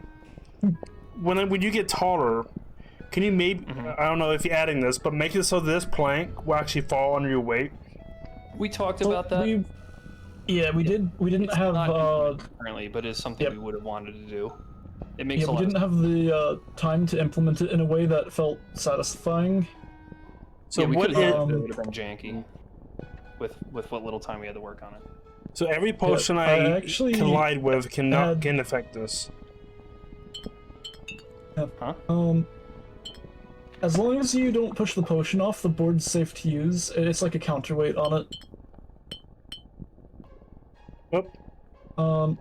when you get taller, can you maybe, I don't know if you're adding this, but make it so this plank will actually fall under your weight? We talked Well, about that. we did. We didn't It's have. not implemented currently, but it's something Yep. we would have wanted to do. It makes Yeah, a we lot didn't of have the time to implement it in a way that felt satisfying. So yeah, we what could have, is, it would have been janky with what little time we had to work on it. so every potion I I actually collide with can had- affect this. Huh? As long as you don't push the potion off, the board's safe to use. It's like a counterweight on it. Oh,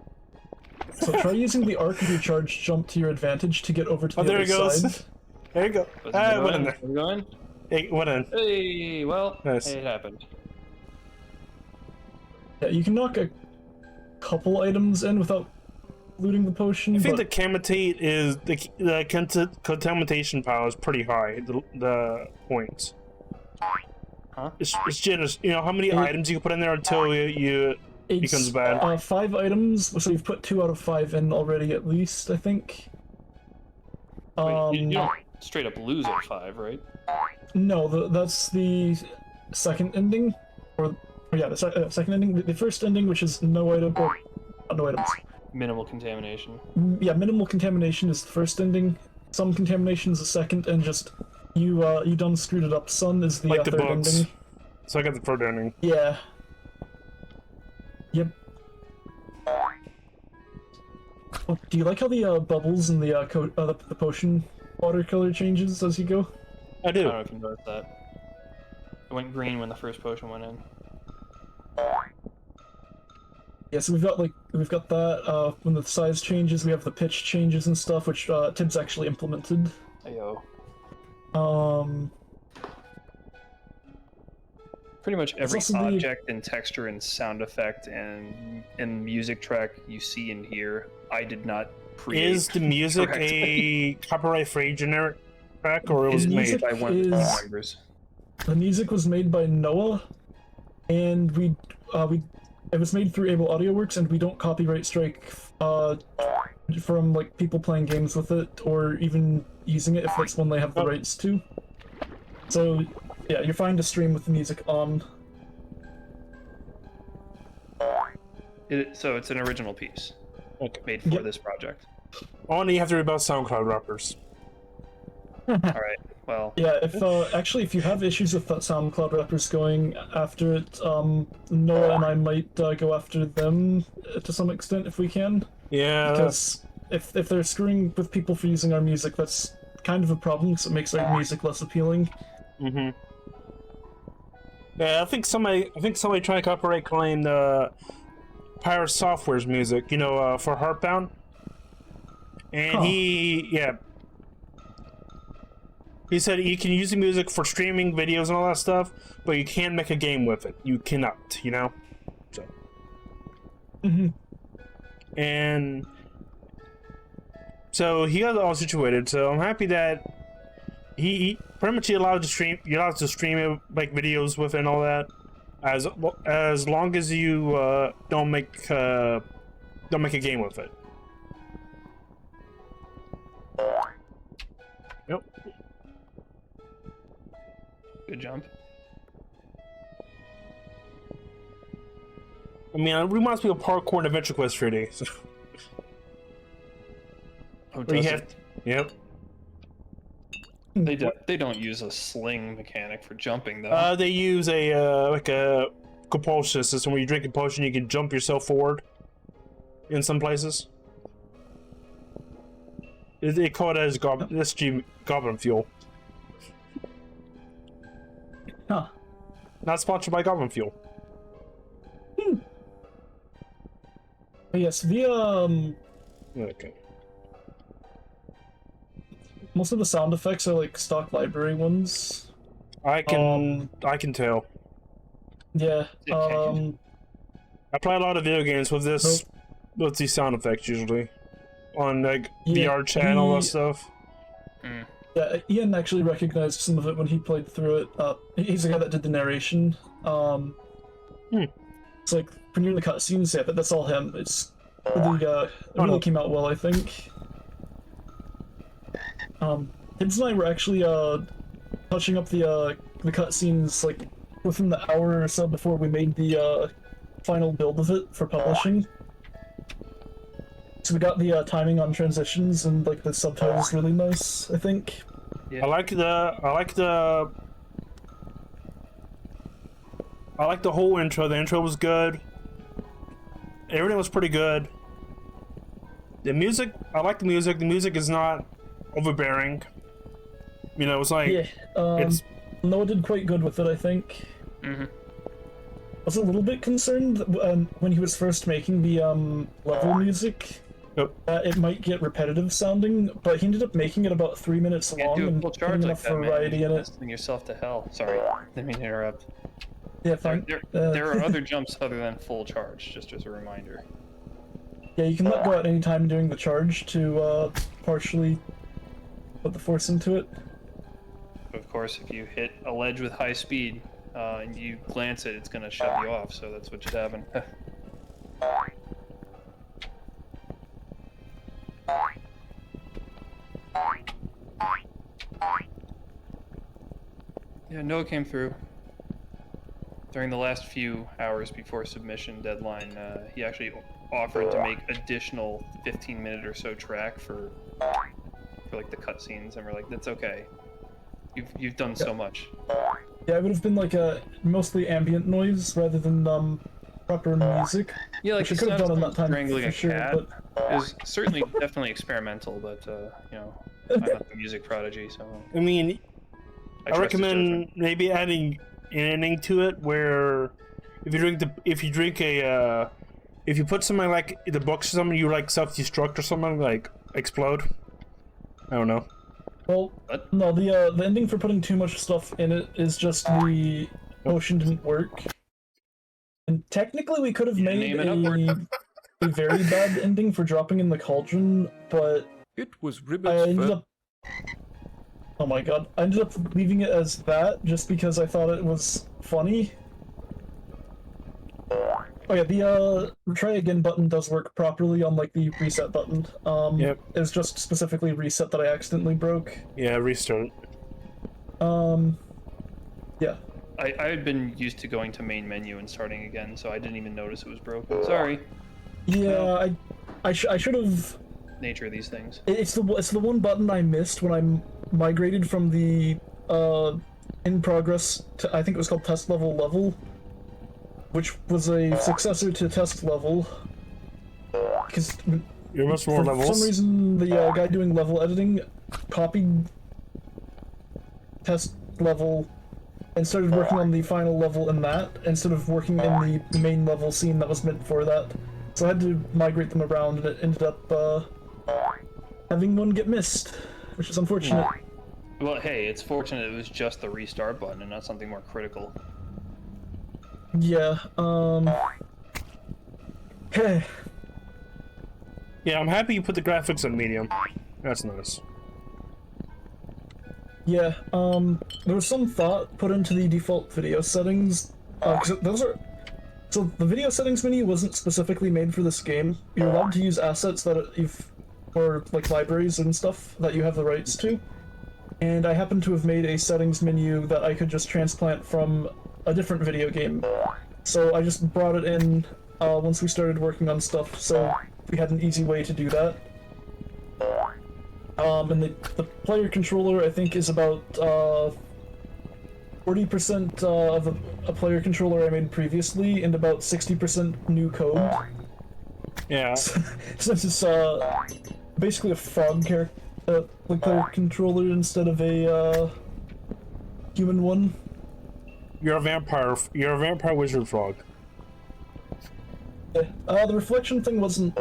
So try using the arc of your charge jump to your advantage to get over to the there other it goes. side. There you go. Was Ah, it it went in there. Are we going? It went in. Hey, well, Nice. it happened. Yeah, you can knock a couple items in without looting the potion. I think but the contaminate is the contamination power is pretty high. The points. Huh? It's generous. You know how many items you can put in there until it becomes bad. 5 items, so you've put 2 out of 5 in already at least, I think. Wait, you don't straight up lose at 5, right? No, that's the second ending, or yeah, the second ending. The first ending, which is no item, or no items. Minimal contamination. Yeah, minimal contamination is the first ending. Some contamination is the second, and just you done screwed it up, son, is the Like the third books. ending. So I got the third ending. Yeah. Yep. Oh, do you like how the bubbles in the the potion water color changes as you go? I I do. don't know if you noticed that. It went green when the first potion went in. Yeah, so we've got that. When the size changes, we have the pitch changes and stuff, which Tibbs actually implemented. Ayo. Pretty much every also the- object and texture and sound effect and music track you see in here, I did not create. Is the music a copyright-free generic track, or it was The made? music by one of the is- team members. The music was made by Noah, and it was made through Able Audio Works, and we don't copyright strike from like people playing games with it or even using it if that's one they have the rights to. So yeah, you're fine to stream with the music on. So it's an original piece Okay. made for Yep. this project. Only you have to read about SoundCloud rappers. All right. Well, Yeah, if actually if you have issues with that SoundCloud rappers going after it, Noah and I might go after them to some extent if we can. Yeah. Because if they're screwing with people for using our music, that's kind of a problem because it makes our music less appealing. Mm-hmm. Yeah, I think somebody tried to copyright claim the Pirate Software's music, you know, for Heartbound. And Huh. he said you can use the music for streaming videos and all that stuff, but you can't make a game with it. You cannot, you know? So. Mhm. And so he got it all situated, so I'm happy that he pretty much you're allowed to stream it, like videos with it and all that, as long as you don't make a game with it. Yep. good jump. I mean, it reminds me of Parkour and Adventure Quest 3D. So. Oh, Where you does have, it? yep. They don't use a sling mechanic for jumping though. They use a like a compulsion system where you drink a potion, you can jump yourself forward. In some places, they call it as goblin fuel. Huh. Not sponsored by Goblin Fuel. But yes, Okay. most of the sound effects are like stock library ones. I can tell. Yeah. Yeah, can you? I play a lot of video games with this with these sound effects usually on like Yeah, VR chat and all that he- stuff. Yeah, Ian actually recognized some of it when he played through it. He's the guy that did the narration. It's like when you're in the cutscenes, yeah, that's all him. It's really, it really came out well, I think. Hibbs and I were actually touching up the cutscenes like within the hour or so before we made the final build of it for publishing. So we got the timing on transitions and like the subtitles really nice, I think. Yeah. I like the whole intro. The intro was good. Everything was pretty good. The music, I like the music. The music is not overbearing. You know, it's like Yeah, it's Noah did quite good with it, I think. Mm-hmm. I was a little bit concerned when he was first making the level music. Yep. It might get repetitive sounding, but he ended up making it about 3 minutes Can't long do a and full charge putting like enough that, man. variety in You're it. sending yourself to hell. Sorry, didn't mean to interrupt. Yeah, There, fine. there are other jumps other than full charge, just as a reminder. Yeah, you can let go at any time during the charge to partially put the force into it. But of course, if you hit a ledge with high speed, and you glance it, it's gonna shove you off. So that's what just happened. Yeah, Noah came through. During the last few hours before submission deadline, he actually offered to make additional 15-minute or so track for like the cutscenes, and we're like, that's okay. You've done so much. Yeah, it would have been like a mostly ambient noise rather than proper music. Yeah, like which I could have done in that time strangling for a sure, cat. but It was certainly definitely experimental, but you know, I'm not the music prodigy, so I mean, I trust his recommend judgment. maybe adding an ending to it where if you put something like in the books or something, you like self-destruct or something, like explode. I don't know. well, What? no, the ending for putting too much stuff in it is just the potion didn't work. And technically, we could have made name it upward. a very bad ending for dropping in the cauldron, but It was I Ribbit's ended first. up. Oh my god! I ended up leaving it as that just because I thought it was funny. Oh yeah, the try again button does work properly on like the reset button. Yep. It's just specifically reset that I accidentally broke. Yeah, restart. Yeah. I had been used to going to main menu and starting again, so I didn't even notice it was broken. Sorry. Yeah, Well. I should have. Nature of these things. It's the one button I missed when I migrated from the in progress to, I think it was called test level, which was a successor to test level. Because You're much more for levels. some reason the guy doing level editing copied test level and started working on the final level in that instead of working in the main level scene that was meant for that. So I had to migrate them around, and it ended up having one get missed, which is unfortunate. Well, hey, it's fortunate it was just the restart button and not something more critical. Yeah, Hey. Yeah, I'm happy you put the graphics on medium. That's nice. Yeah, there was some thought put into the default video settings, because those are... So the video settings menu wasn't specifically made for this game. You're allowed to use assets that or like libraries and stuff that you have the rights to. And I happen to have made a settings menu that I could just transplant from a different video game. So I just brought it in once we started working on stuff, so we had an easy way to do that. And the player controller, I think, is about 40% of a player controller I made previously, and about 60% new code. Yeah. Since it's basically a frog character, like player controller instead of a human one. You're a vampire wizard frog. Yeah. The reflection thing wasn't...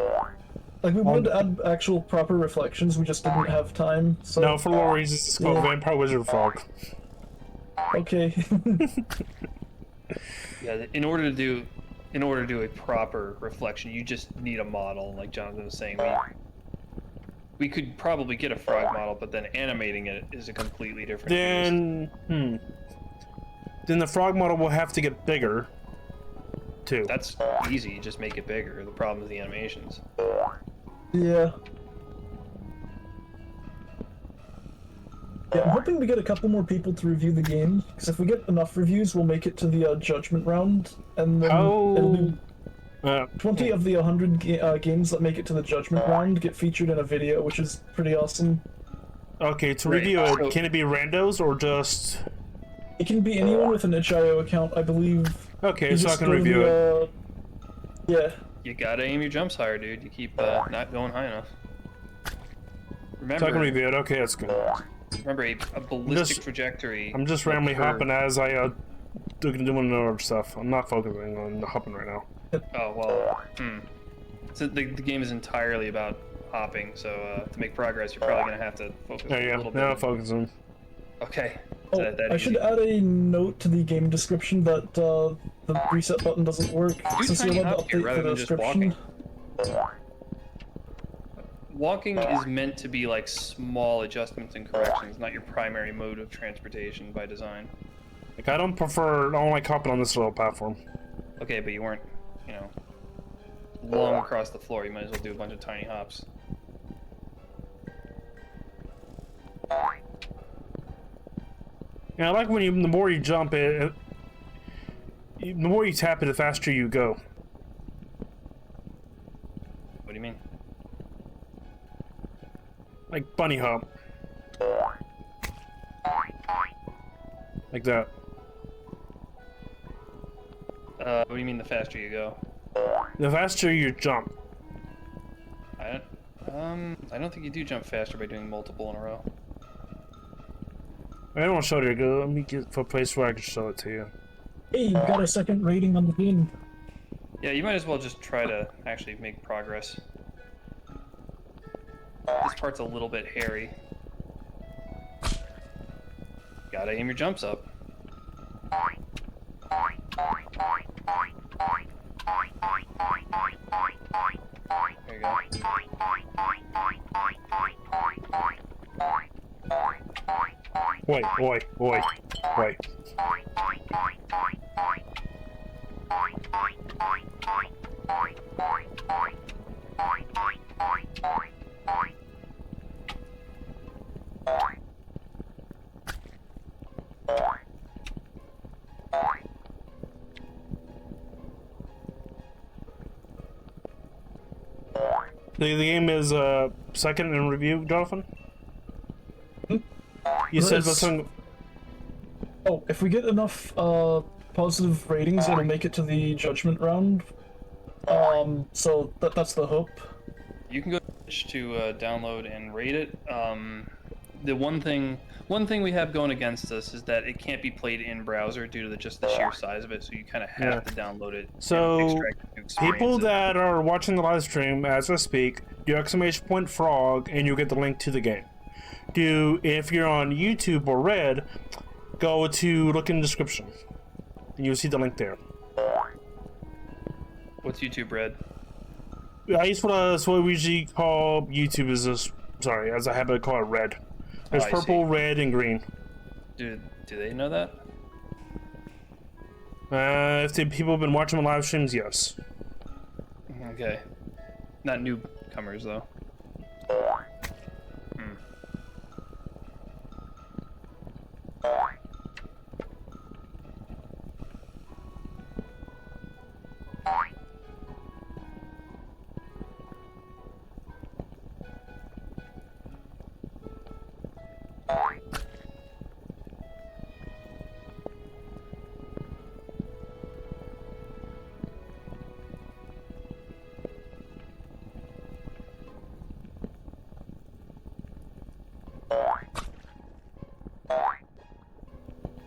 Like, we wanted to add actual proper reflections, we just didn't have time, so... No, for lower reasons, it's called vampire wizard frog. Okay. Yeah, in order to do a proper reflection, you just need a model. Like Jonathan was saying, we could probably get a frog model, but then animating it is a completely different beast. Then the frog model will have to get bigger, too. That's easy. Just make it bigger. The problem is the animations. Yeah. Yeah, I'm hoping we get a couple more people to review the game, because if we get enough reviews, we'll make it to the judgment round, and then it'll be 20 of the 100 games that make it to the judgment round get featured in a video, which is pretty awesome. Okay, to Right, review it, so- can it be randos or just... It can be anyone with an itch.io account, I believe. Okay, You so I just can go to review the, it. Yeah. You gotta aim your jumps higher, dude. You keep not going high enough. So I can Remember, review it. Okay, that's good. a ballistic trajectory. I'm just randomly curve. hopping as I doing other stuff. I'm not focusing on the hopping right now. Oh well. So the game is entirely about hopping. So to make progress, you're probably gonna have to focus There a you little go. Now I'm bit. focusing. Okay. Oh, That I should easy. add a note to the game description that the reset button doesn't work, since tiny you're allowed to hop here update rather the than just description. Walking is meant to be like small adjustments and corrections, not your primary mode of transportation by design. Like, I don't like hopping on this little platform. Okay, but you weren't, long across the floor. You might as well do a bunch of tiny hops. Yeah, I like when the more you jump it, the more you tap it, the faster you go. What do you mean? Like bunny hop. Like that. What do you mean the faster you go? The faster you jump. I don't think you do jump faster by doing multiple in a row. I don't want to show it here. Let me get to a place where I can show it to you. Hey, you got a second rating on the game. Yeah, you might as well just try to actually make progress. This part's a little bit hairy. Gotta aim your jumps up. There you go. Wait. The game is second in review, Jonathan? You said Yes. something. Oh, if we get enough positive ratings, it'll make it to the judgment round. So that's the hope. You can go to download and rate it. The one thing we have going against us is that it can't be played in browser due to just the sheer size of it. So you kind of have to download it. So and extract it to experience people it. that are watching the live stream as I speak, do !frog and you'll get the link to the game. If you're on YouTube or Red, go to look in the description and you'll see the link there. What's YouTube Red? That's what we usually call YouTube as as I happen to call it Red. There's I purple, see. red, and green. Do they know that? If the people have been watching my live streams, yes. Okay. Not newcomers though.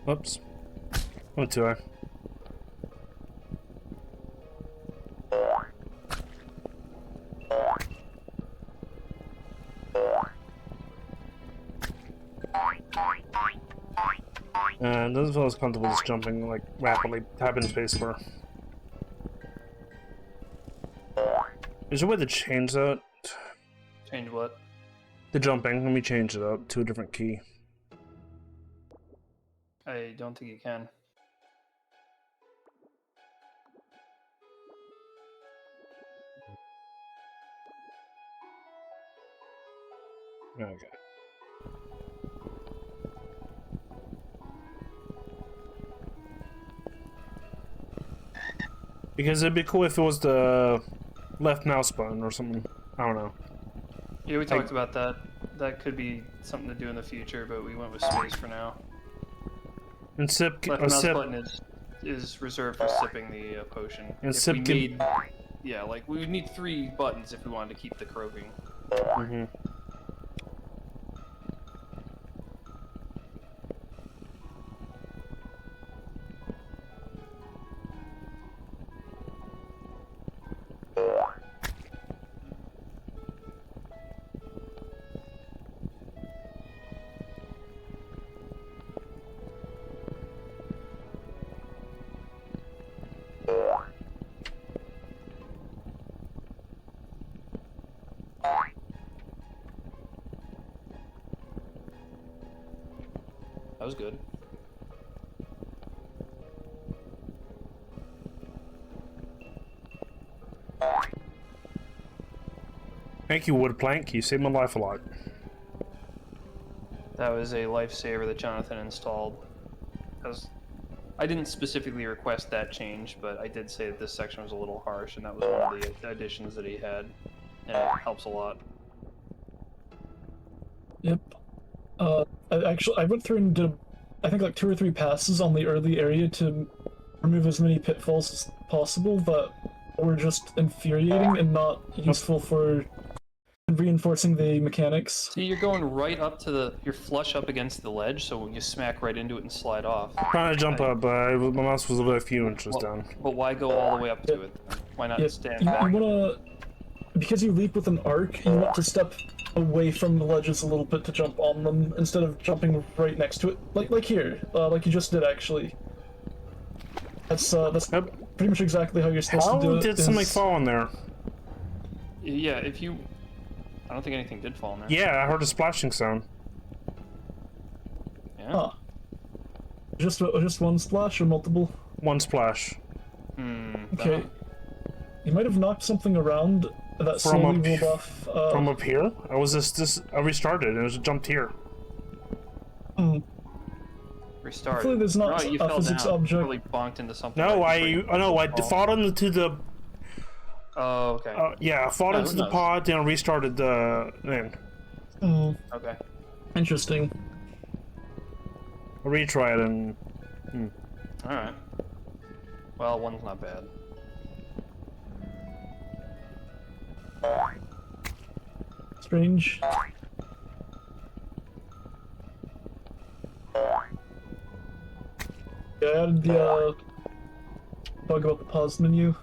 Oops. Went too high. And doesn't feel as comfortable just jumping like rapidly, tapping spacebar. Is there a way to change that? Change what? The jumping. Let me change it up to a different key. I don't think you can. Okay. Because it'd be cool if it was the left mouse button or something. I don't know. Yeah, we talked about that. That could be something to do in the future, but we went with space for now. And sip. Left mouse button is reserved for sipping the potion. And If sip we can- made, yeah, like we would need 3 buttons if we wanted to keep the croaking. Mm-hmm. That was good. Thank you, wood plank. You saved my life a lot. That was a lifesaver that Jonathan installed. I didn't specifically request that change, but I did say that this section was a little harsh, and that was one of the additions that he had, and it helps a lot. Yep. I went through and did, I think, like 2 or 3 passes on the early area to remove as many pitfalls as possible that were just infuriating and not useful for reinforcing the mechanics. See, you're going right up to you're flush up against the ledge, so you smack right into it and slide off. Trying to jump up, but my mouse was a few inches down. But why go all the way up to it? Why not stand you back? wanna, because you leap with an arc, you want to step away from the ledges a little bit to jump on them instead of jumping right next to it, like here, like you just did actually. That's pretty much exactly how you're supposed to do it. How did something fall in there? Yeah, if you... I don't think anything did fall in there. Yeah, I heard a splashing sound. Yeah. Huh. Just one splash or multiple? One splash. Okay. You might have knocked something around that slowly rolled off. From up here? I was I restarted and it jumped here. Restart. Hopefully there's not you a fell physics down. object. Really bonked into something. No, right I fought into the. Oh, okay. Yeah, I fought into the pod, then I restarted the thing. Okay. Interesting. I retried and. Alright. Well, one's not bad. Strange. Yeah, I added the bug about the pause menu.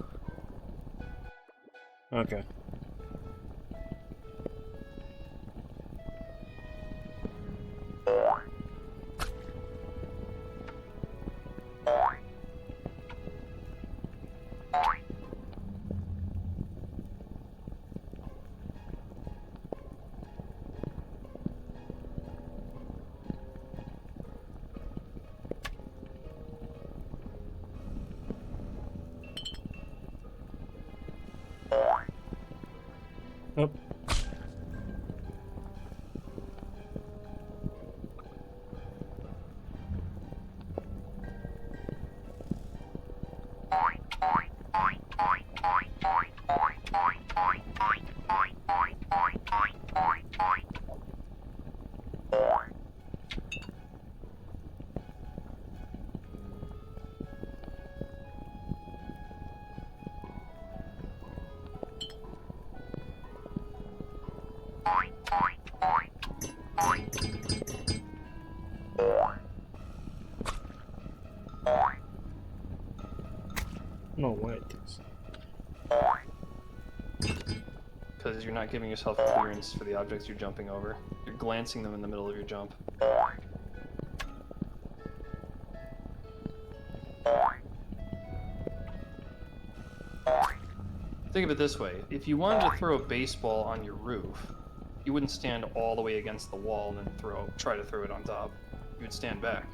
Okay. Nope. No way. Because you're not giving yourself clearance for the objects you're jumping over. You're glancing them in the middle of your jump. Think of it this way. If you wanted to throw a baseball on your roof, you wouldn't stand all the way against the wall and then try to throw it on top. You would stand back.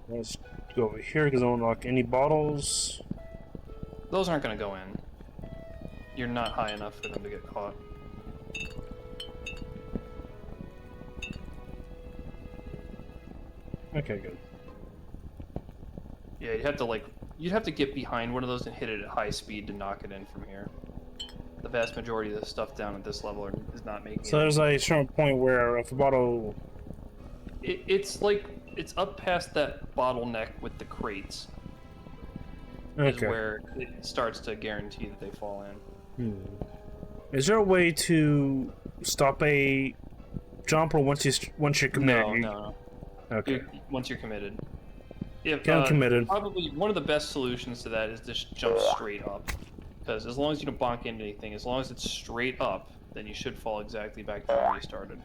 Let's go over here because I don't unlock any bottles. Those aren't going to go in. You're not high enough for them to get caught. Okay, good. Yeah, you'd have to get behind one of those and hit it at high speed to knock it in from here. The vast majority of the stuff down at this level is not making it. So there's a certain point where if a bottle... It's up past that bottleneck with the crates. Okay. Is where it starts to guarantee that they fall in. Is there a way to stop a jump, or once you're committed? No. Okay. Once you're committed. I'm committed. Probably one of the best solutions to that is just jump straight up. Because as long as you don't bonk into anything, as long as it's straight up, then you should fall exactly back to where you started.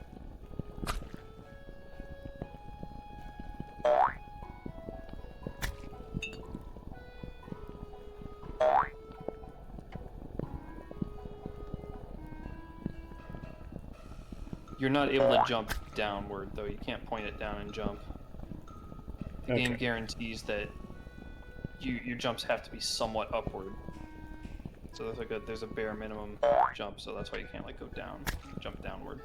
You're not able to jump downward, though. You can't point it down and jump. The game guarantees that your jumps have to be somewhat upward. So there's a bare minimum jump, so that's why you can't like go down, jump downward.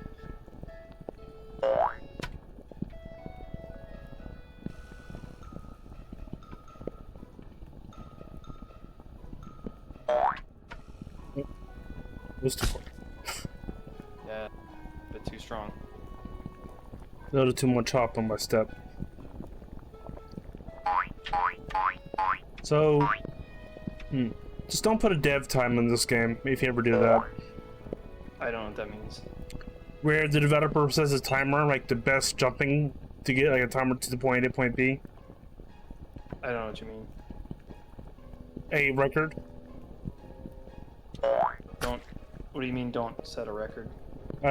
Was too far. Yeah, a bit too strong. A little too much hop on my step. So, just don't put a dev time in this game if you ever do that. I don't know what that means. Where the developer says a timer, like the best jumping to get like a timer to the point A, point B. I don't know what you mean. A record. Don't. What do you mean? Don't set a record?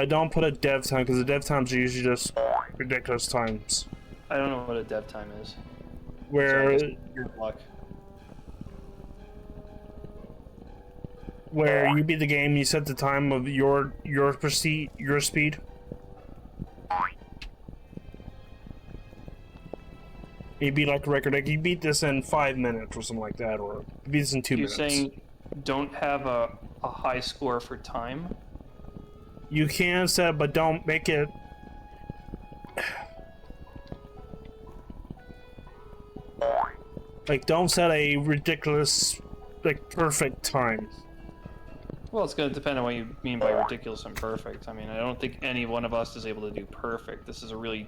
Don't put a dev time because the dev times are usually just ridiculous times. I don't know what a dev time is. Where So your luck. where you beat the game, you set the time of your speed. You beat like a record, like you beat this in 5 minutes or something like that, or you beat this in 2 minutes. You're saying don't have a high score for time? You can set, but don't make it. Like, don't set a ridiculous, like, perfect time. Well, it's going to depend on what you mean by ridiculous and perfect. I mean, I don't think any one of us is able to do perfect. This is a really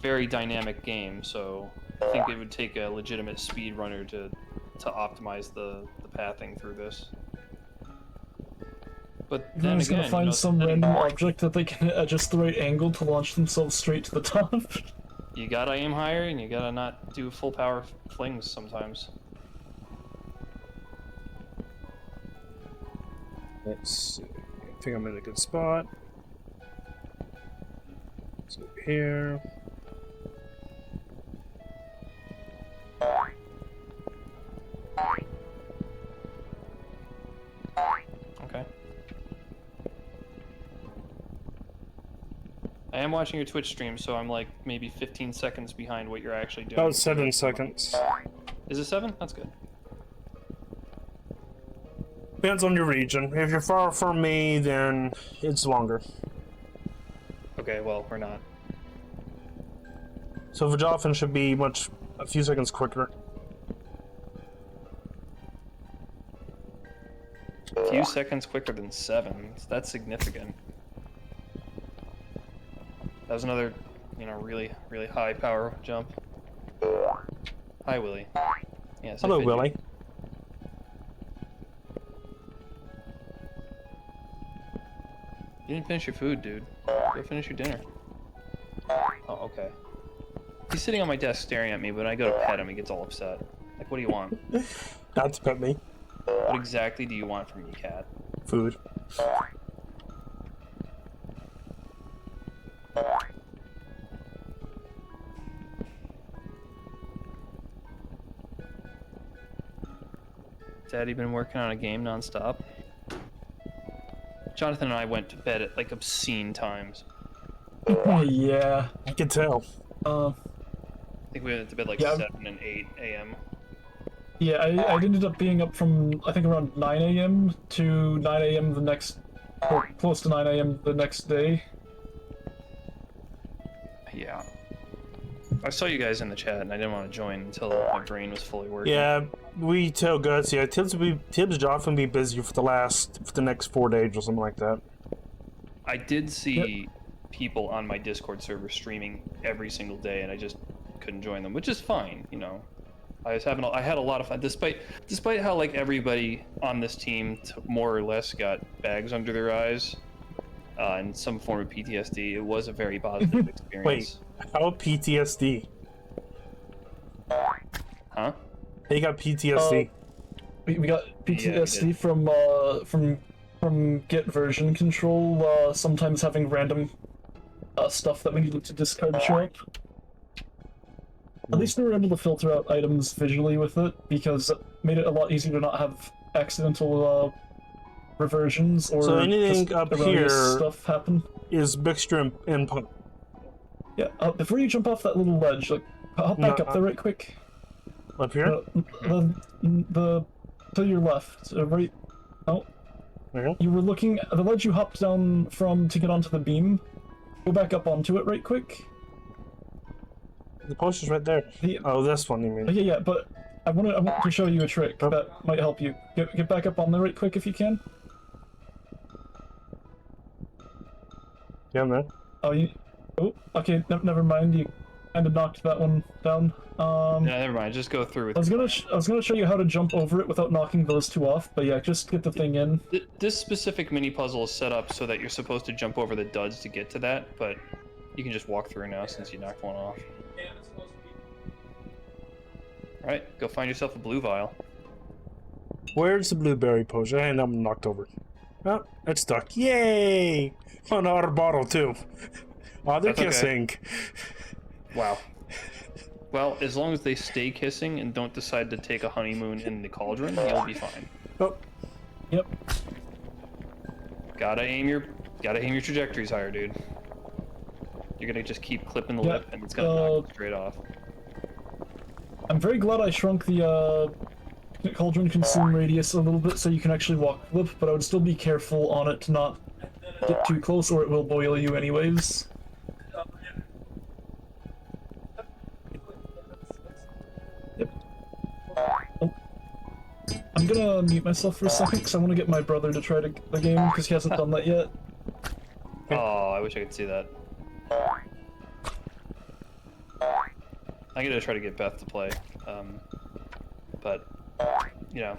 very dynamic game, so I think it would take a legitimate speedrunner to optimize the pathing through this. But then Everyone's again, gonna find some random object that they can adjust the right angle to launch themselves straight to the top. you gotta aim higher and you gotta not do full power flings sometimes. Let's see. I think I'm in a good spot. So here. Okay. I am watching your Twitch stream, so I'm like maybe 15 seconds behind what you're actually doing. About 7 seconds. Is it 7? That's good. Depends on your region. If you're far from me, then it's longer. Okay, well, we're not. So Vajafin should be a few seconds quicker. A few seconds quicker than 7. That's significant. That was another, really, really high power jump. Hi, Willie. Yes. Hello, Willie. You didn't finish your food, dude. Go finish your dinner. Oh, okay. He's sitting on my desk staring at me, but when I go to pet him, he gets all upset. Like, what do you want? Not to pet me. What exactly do you want from me, cat? Food. Daddy been working on a game nonstop? Jonathan and I went to bed at like obscene times. Yeah. I can tell. I think we went to bed like Yeah. 7 and 8 a.m. Yeah, I ended up being up from, I think, around 9 a.m. to 9 a.m. the next, or close to 9 a.m. the next day. Yeah. I saw you guys in the chat and I didn't want to join until my brain was fully working. Yeah, we tell Guts. Yeah, Tibbs would often be busy for the next 4 days or something like that. I did see people on my Discord server streaming every single day, and I just couldn't join them, which is fine, I had a lot of fun, despite how like everybody on this team more or less got bags under their eyes, and some form of PTSD. It was a very positive experience. Wait, how PTSD? Huh? They got PTSD. We got PTSD from Git version control, sometimes having random stuff that we needed to discard show up. At least we were able to filter out items visually with it, because it made it a lot easier to not have accidental reversions or So anything just up erroneous here stuff happen. is mixture input. Yeah, before you jump off that little ledge, like, hop back up there right quick. Up here? The to your left, right Okay. You were looking at the ledge you hopped down from to get onto the beam. Go back up onto it right quick. The potion's right there. Oh, this one you mean? Yeah, but I want to show you a trick that might help you. Get back up on there right quick if you can. Yeah, I'm there. Oh, okay. Never mind. You kind of knocked that one down. Yeah, never mind. Just go through with I was gonna show you how to jump over it without knocking those two off, but yeah, just get the thing in. This specific mini puzzle is set up so that you're supposed to jump over the duds to get to that, but you can just walk through now since you knocked one off. Alright, go find yourself a blue vial. Where's the blueberry potion? And I'm knocked over. Oh, it's stuck. Yay! On our bottle too. Oh, they're That's okay. kissing. Wow. Well, as long as they stay kissing and don't decide to take a honeymoon in the cauldron, you'll be fine. Oh, Yep. Gotta aim your trajectories higher, dude. You're gonna just keep clipping the lip, and it's gonna knock it straight off. I'm very glad I shrunk the cauldron consume radius a little bit so you can actually walk flip, but I would still be careful on it to not get too close or it will boil you anyways. Yep. Oh. I'm gonna mute myself for a second because I want to get my brother to try to get the game because he hasn't done that yet. Oh, I wish I could see that. I'm gonna try to get Beth to play, but you know,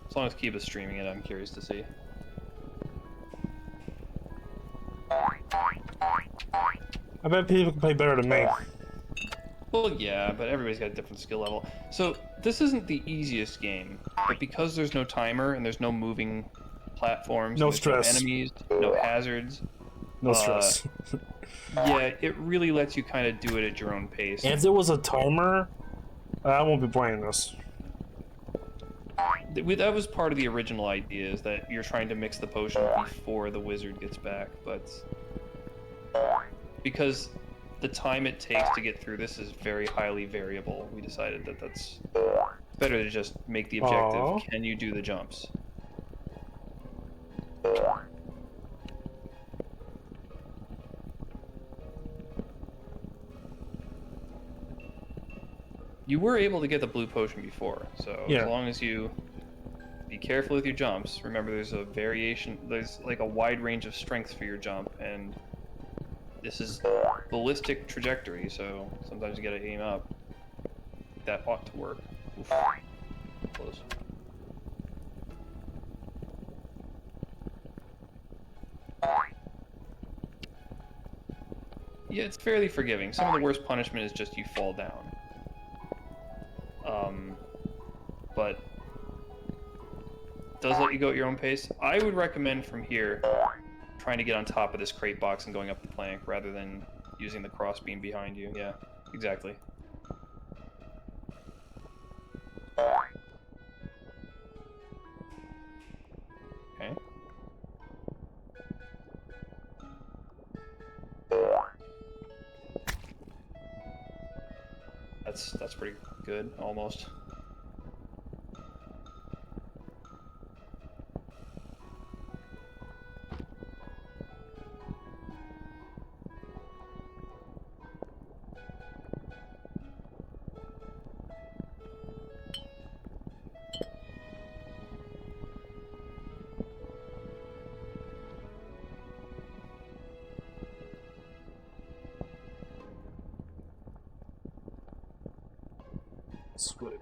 as long as Kiba's streaming it, I'm curious to see. I bet people can play better than me. Well, yeah, but everybody's got a different skill level. So this isn't the easiest game, but because there's no timer and there's no moving platforms, No and there's stress. no enemies, no hazards. No stress. Yeah, it really lets you kind of do it at your own pace. If there was a timer, I won't be playing this. That was part of the original idea, is that you're trying to mix the potion before the wizard gets back, but because the time it takes to get through this is very highly variable, we decided that that's better to just make the objective, Aww. can you do the jumps? You were able to get the blue potion before, so Yeah. as long as you be careful with your jumps, remember there's a variation, there's like a wide range of strengths for your jump, and this is ballistic trajectory, so sometimes you gotta aim up. That ought to work. Oof. Close. Yeah, it's fairly forgiving. Some of the worst punishment is just you fall down. But does let you go at your own pace. I would recommend from here trying to get on top of this crate box and going up the plank rather than using the crossbeam behind you. Yeah, exactly. Okay. That's pretty good, almost. Sweet.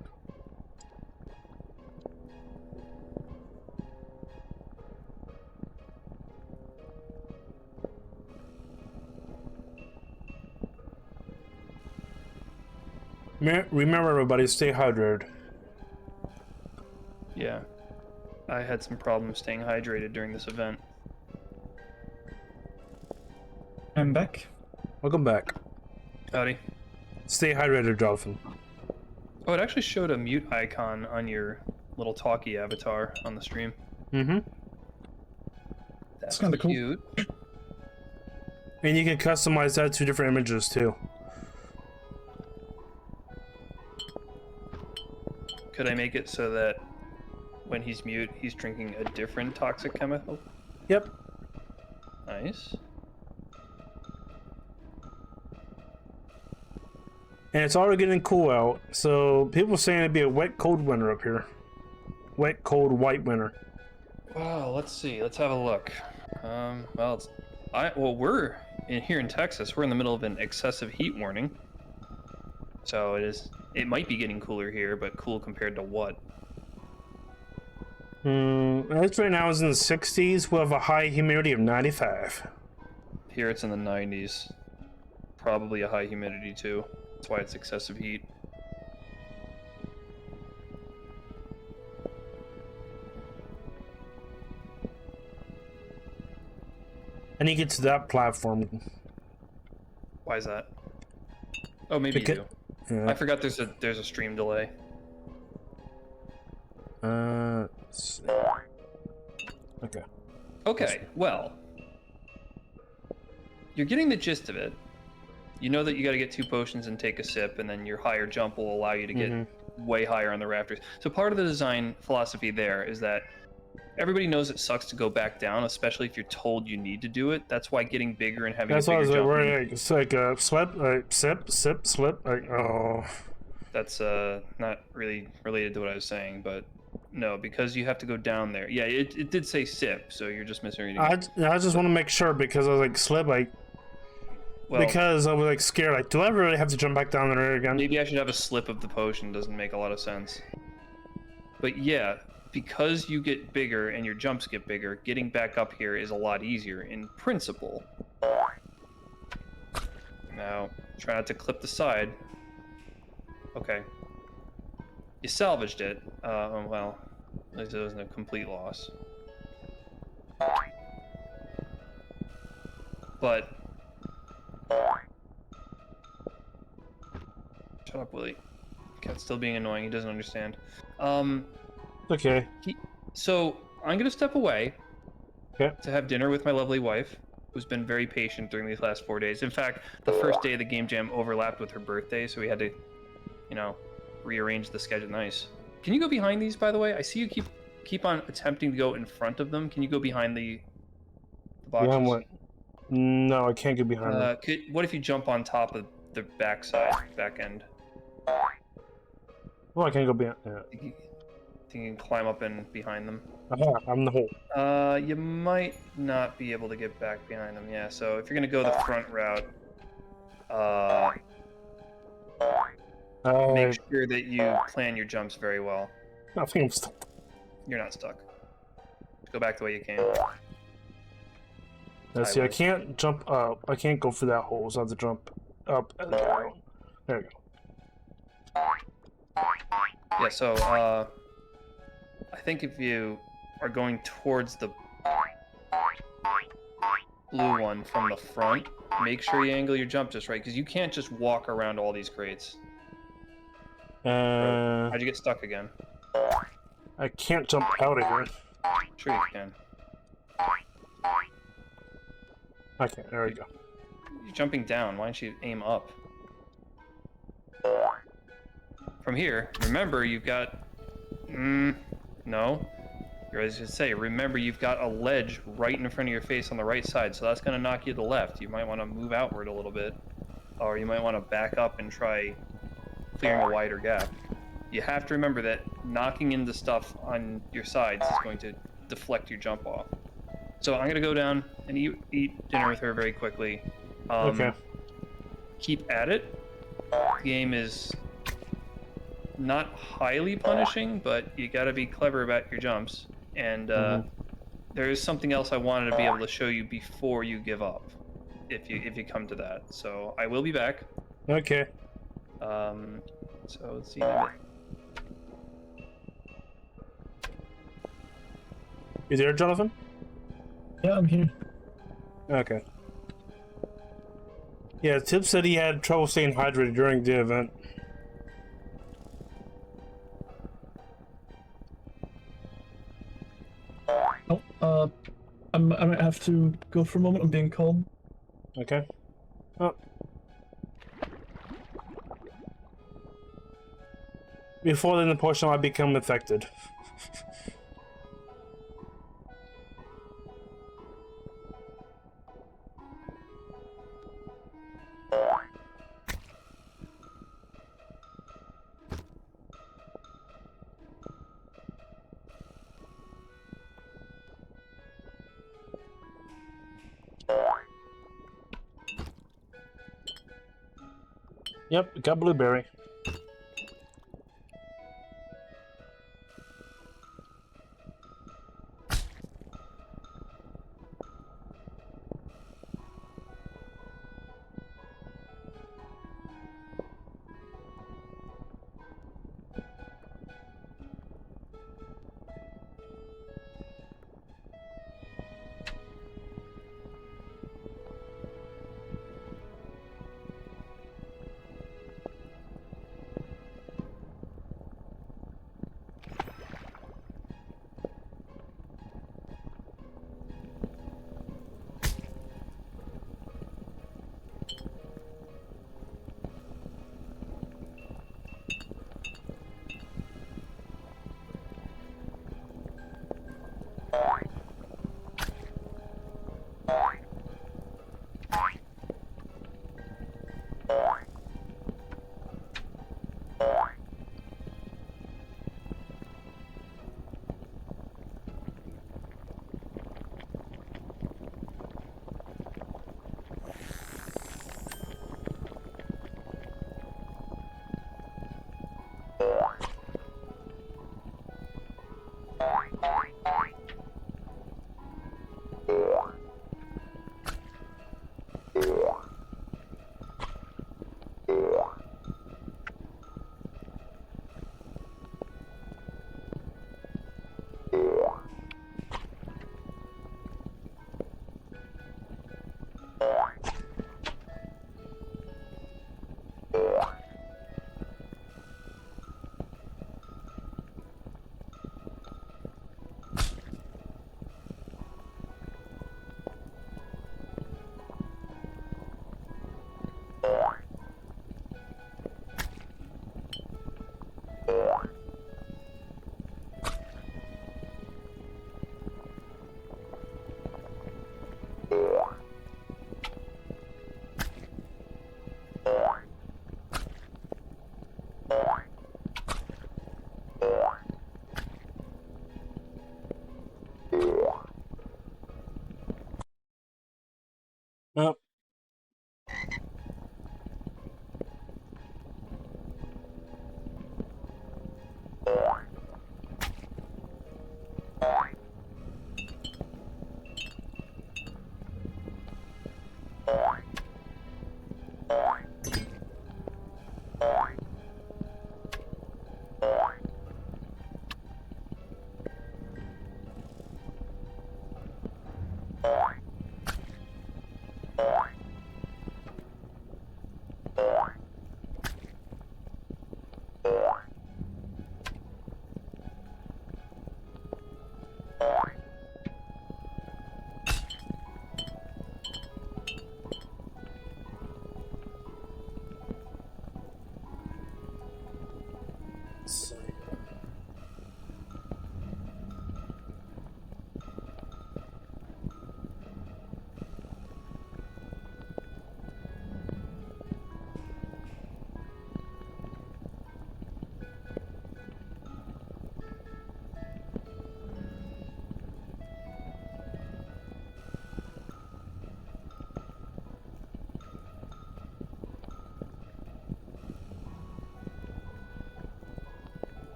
Remember, everybody, stay hydrated. Yeah. I had some problems staying hydrated during this event. I'm back. Welcome back. Howdy. Stay hydrated, Jonathan. Oh, it actually showed a mute icon on your little talkie avatar on the stream. Mm-hmm. That's kinda cool. cute. And you can customize that to different images, too. Could I make it so that when he's mute, he's drinking a different toxic chemical? Yep. Nice. And it's already getting cool out, so people are saying it'd be a wet, cold winter up here. Wet, cold, white winter. Well, let's see. Let's have a look. We're here in Texas. We're in the middle of an excessive heat warning. So it might be getting cooler here, but cool compared to what? It's right now is in the 60s with a high humidity of 95. Here it's in the 90s. Probably a high humidity too. That's why it's excessive heat. And you get to that platform. Why is that? Oh, maybe you do. Yeah. I forgot there's a stream delay. Let's see. Okay. Okay, well. You're getting the gist of it. You know that you got to get 2 potions and take a sip, and then your higher jump will allow you to get way higher on the rafters. So part of the design philosophy there is that everybody knows it sucks to go back down, especially if you're told you need to do it. That's why getting bigger and having That's a why I bigger was like, jump. it's like a slip, like sip, slip. Like, oh. That's not really related to what I was saying, but no, because you have to go down there. Yeah, it did say sip, so you're just misreading it. I just want to make sure because I was like slip, like. Well, Because I was like scared, like, do I really have to jump back down there again? maybe I should have a slip of the potion. Doesn't make a lot of sense. But yeah, because you get bigger and your jumps get bigger, getting back up here is a lot easier in principle. Now, try not to clip the side. Okay. You salvaged it. Well, at least it wasn't a complete loss. But... Shut up, Willie. Cat's still being annoying. He doesn't understand. Okay. So I'm gonna step away. Okay. To have dinner with my lovely wife, who's been very patient during these last 4 days. In fact, the first day of the game jam overlapped with her birthday, so we had to, rearrange the schedule. Nice. Can you go behind these, by the way? I see you keep on attempting to go in front of them. Can you go behind the boxes? Behind what? No, I can't get behind them. What if you jump on top of the back end? Oh, I can't go behind. Yeah. Think you can climb up and behind them? Aha, I'm in the hole. You might not be able to get back behind them. Yeah, so if you're gonna go the front route, make sure that you plan your jumps very well. I think I'm stuck. You're not stuck. Go back the way you came. Let's see, I can't jump up. I can't go for that hole, so I have to jump up and down. There we go. Yeah, so, I think if you are going towards the blue one from the front, make sure you angle your jump just right, because you can't just walk around all these crates. How'd you get stuck again? I can't jump out of here. Sure you can. Okay, there we go. You're jumping down. Why don't you aim up? From here, remember you've got... no. I was going to say, remember you've got a ledge right in front of your face on the right side, so that's going to knock you to the left. You might want to move outward a little bit. Or you might want to back up and try clearing a wider gap. You have to remember that knocking into stuff on your sides is going to deflect your jump off. So I'm going to go down and eat dinner with her very quickly. Okay. Keep at it. The game is not highly punishing, but you got to be clever about your jumps. And there is something else I wanted to be able to show you before you give up, if you come to that. So I will be back. Okay. So let's see. Now. You there, Jonathan? Yeah, I'm here. Okay. Yeah, Tip said he had trouble staying hydrated during the event. Oh, I might have to go for a moment. I'm being called. Okay. Oh. Before then, the potion might become infected. Yep, got blueberry. Yep.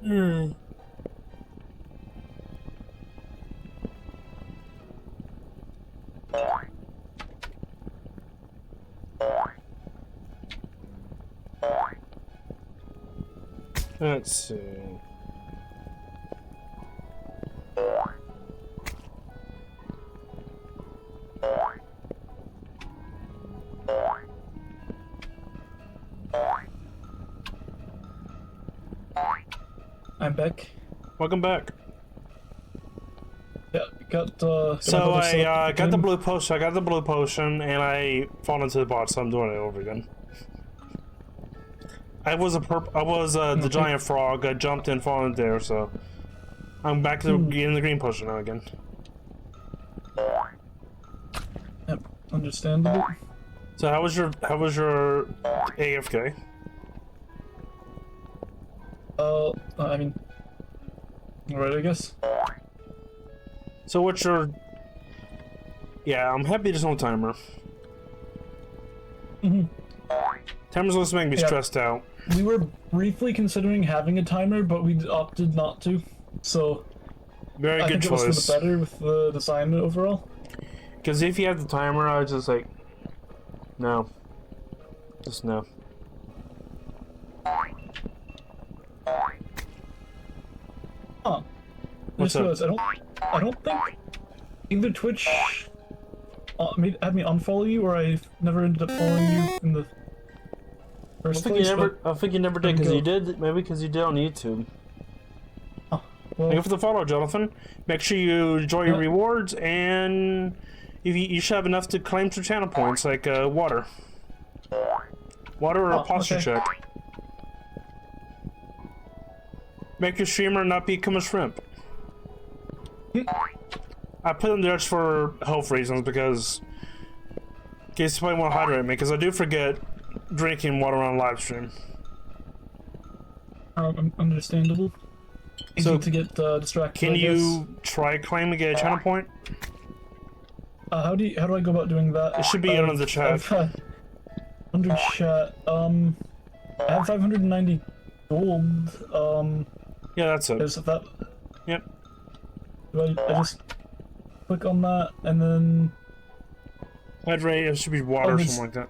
Hmm. Let's see. I'm back. Welcome back. Yeah, got So I got the game. blue potion. I got the blue potion, and I fall into the bot, so I'm doing it over again. I was the giant frog. I jumped and fallen in there, so I'm back to getting the green potion now again. Yep, understandable. So how was your AFK? I mean, alright, I guess. So what's your? Yeah, I'm happy there's no timer. Timer's supposed to make me stressed out. We were briefly considering having a timer, but we opted not to. So Very I good think it was choice. for the better with the design overall. Because if you had the timer, I was just like, no, just no. Huh. What's Just up? realized, I don't think either Twitch had me unfollow you, or I never ended up following you in the first place. I think you never did, because you did, maybe because you did on YouTube. Oh, well, Thank you for the follow, Jonathan. Make sure you enjoy your rewards, and you should have enough to claim some channel points, like water. Water or a posture okay. check. Make your streamer not become a shrimp. I put them there just for health reasons, because in case somebody want to hydrate me, because I do forget drinking water on live stream. understandable. Easy So, to get distracted. Can I guess. you try claiming a channel point? How do I go about doing that? It should be under the chat. Under chat. I have 590 gold. Yeah, that's it. Is that? Yep. Do I just click on that and then? Hydrate, it should be water or something like that.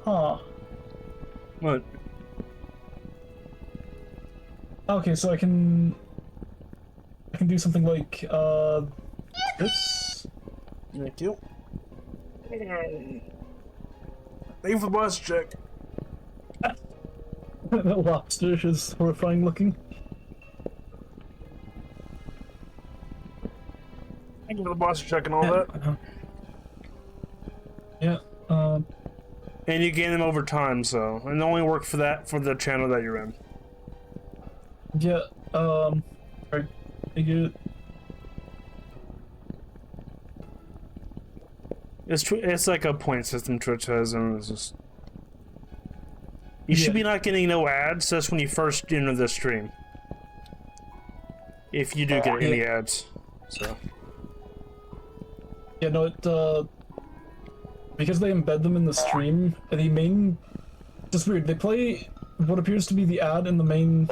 Huh. What? Okay, so I can do something like this. Thank you. Thank you for the boss check. That lobster is horrifying looking. Thank you for the boss check and all that. Yeah. And you gain them over time, so and they only work for the channel that you're in. Yeah. I figured. It's like a point system Twitch has, and it's just you should be not getting no ads. That's when you first enter the stream. If you do get any ads, so. Yeah, no, it because they embed them in the stream, the main just weird. They play what appears to be the ad in the main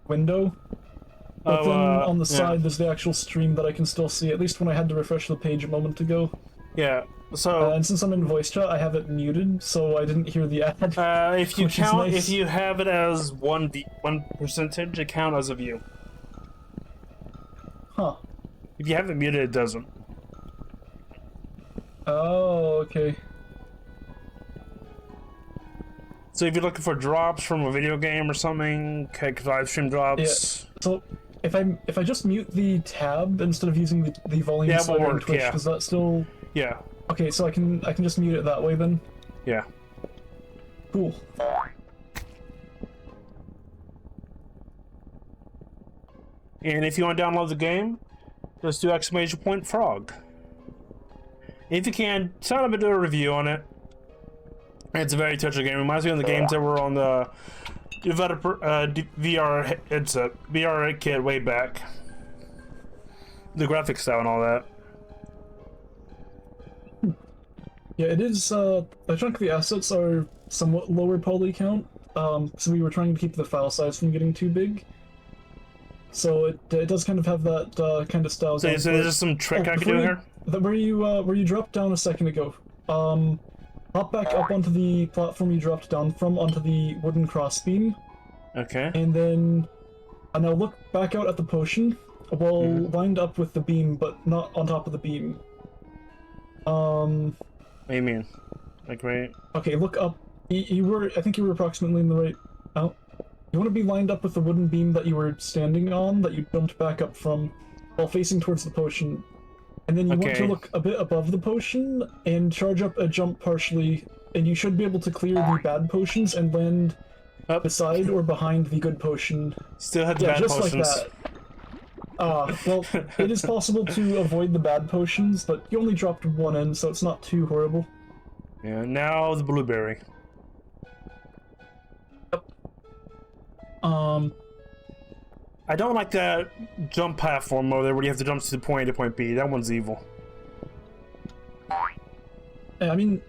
window. But then on the side there's the actual stream that I can still see, at least when I had to refresh the page a moment ago. Yeah. So and since I'm in voice chat, I have it muted, so I didn't hear the ad. if you count, nice. if you have it as one percentage, it count as a view. Huh. If you have it muted, it doesn't. Oh, okay. So if you're looking for drops from a video game or something, okay, live stream drops. Yeah. So if I just mute the tab instead of using the volume slider on Twitch, does that still? Yeah. Okay, so I can just mute it that way then. Yeah. Cool. And if you want to download the game, just do !frog. If you can, sign up and do a review on it. It's a very touching game. It reminds me of the games that were on the developer VR headset, VR kit way back. The graphics style and all that. Yeah, it is. I think the assets are somewhat lower poly count. So we were trying to keep the file size from getting too big. So it does kind of have that kind of style. So there's just some trick I can do here. Where you dropped down a second ago. Hop back up onto the platform you dropped down from, onto the wooden crossbeam. Okay. And then now look back out at the potion, while lined up with the beam, but not on top of the beam. What do you mean? Like, right? Okay, look up. You were, I think you were approximately in the right. Oh, you want to be lined up with the wooden beam that you were standing on, that you jumped back up from, while facing towards the potion. And then you want to look a bit above the potion and charge up a jump partially, and you should be able to clear the bad potions and land beside or behind the good potion. Still had the bad just potions. like that. Well, it is possible to avoid the bad potions, but you only dropped one in, so it's not too horrible. Yeah, now the blueberry. Yep. I don't like that jump platform over there where you have to jump to the point A to point B. That one's evil. I mean,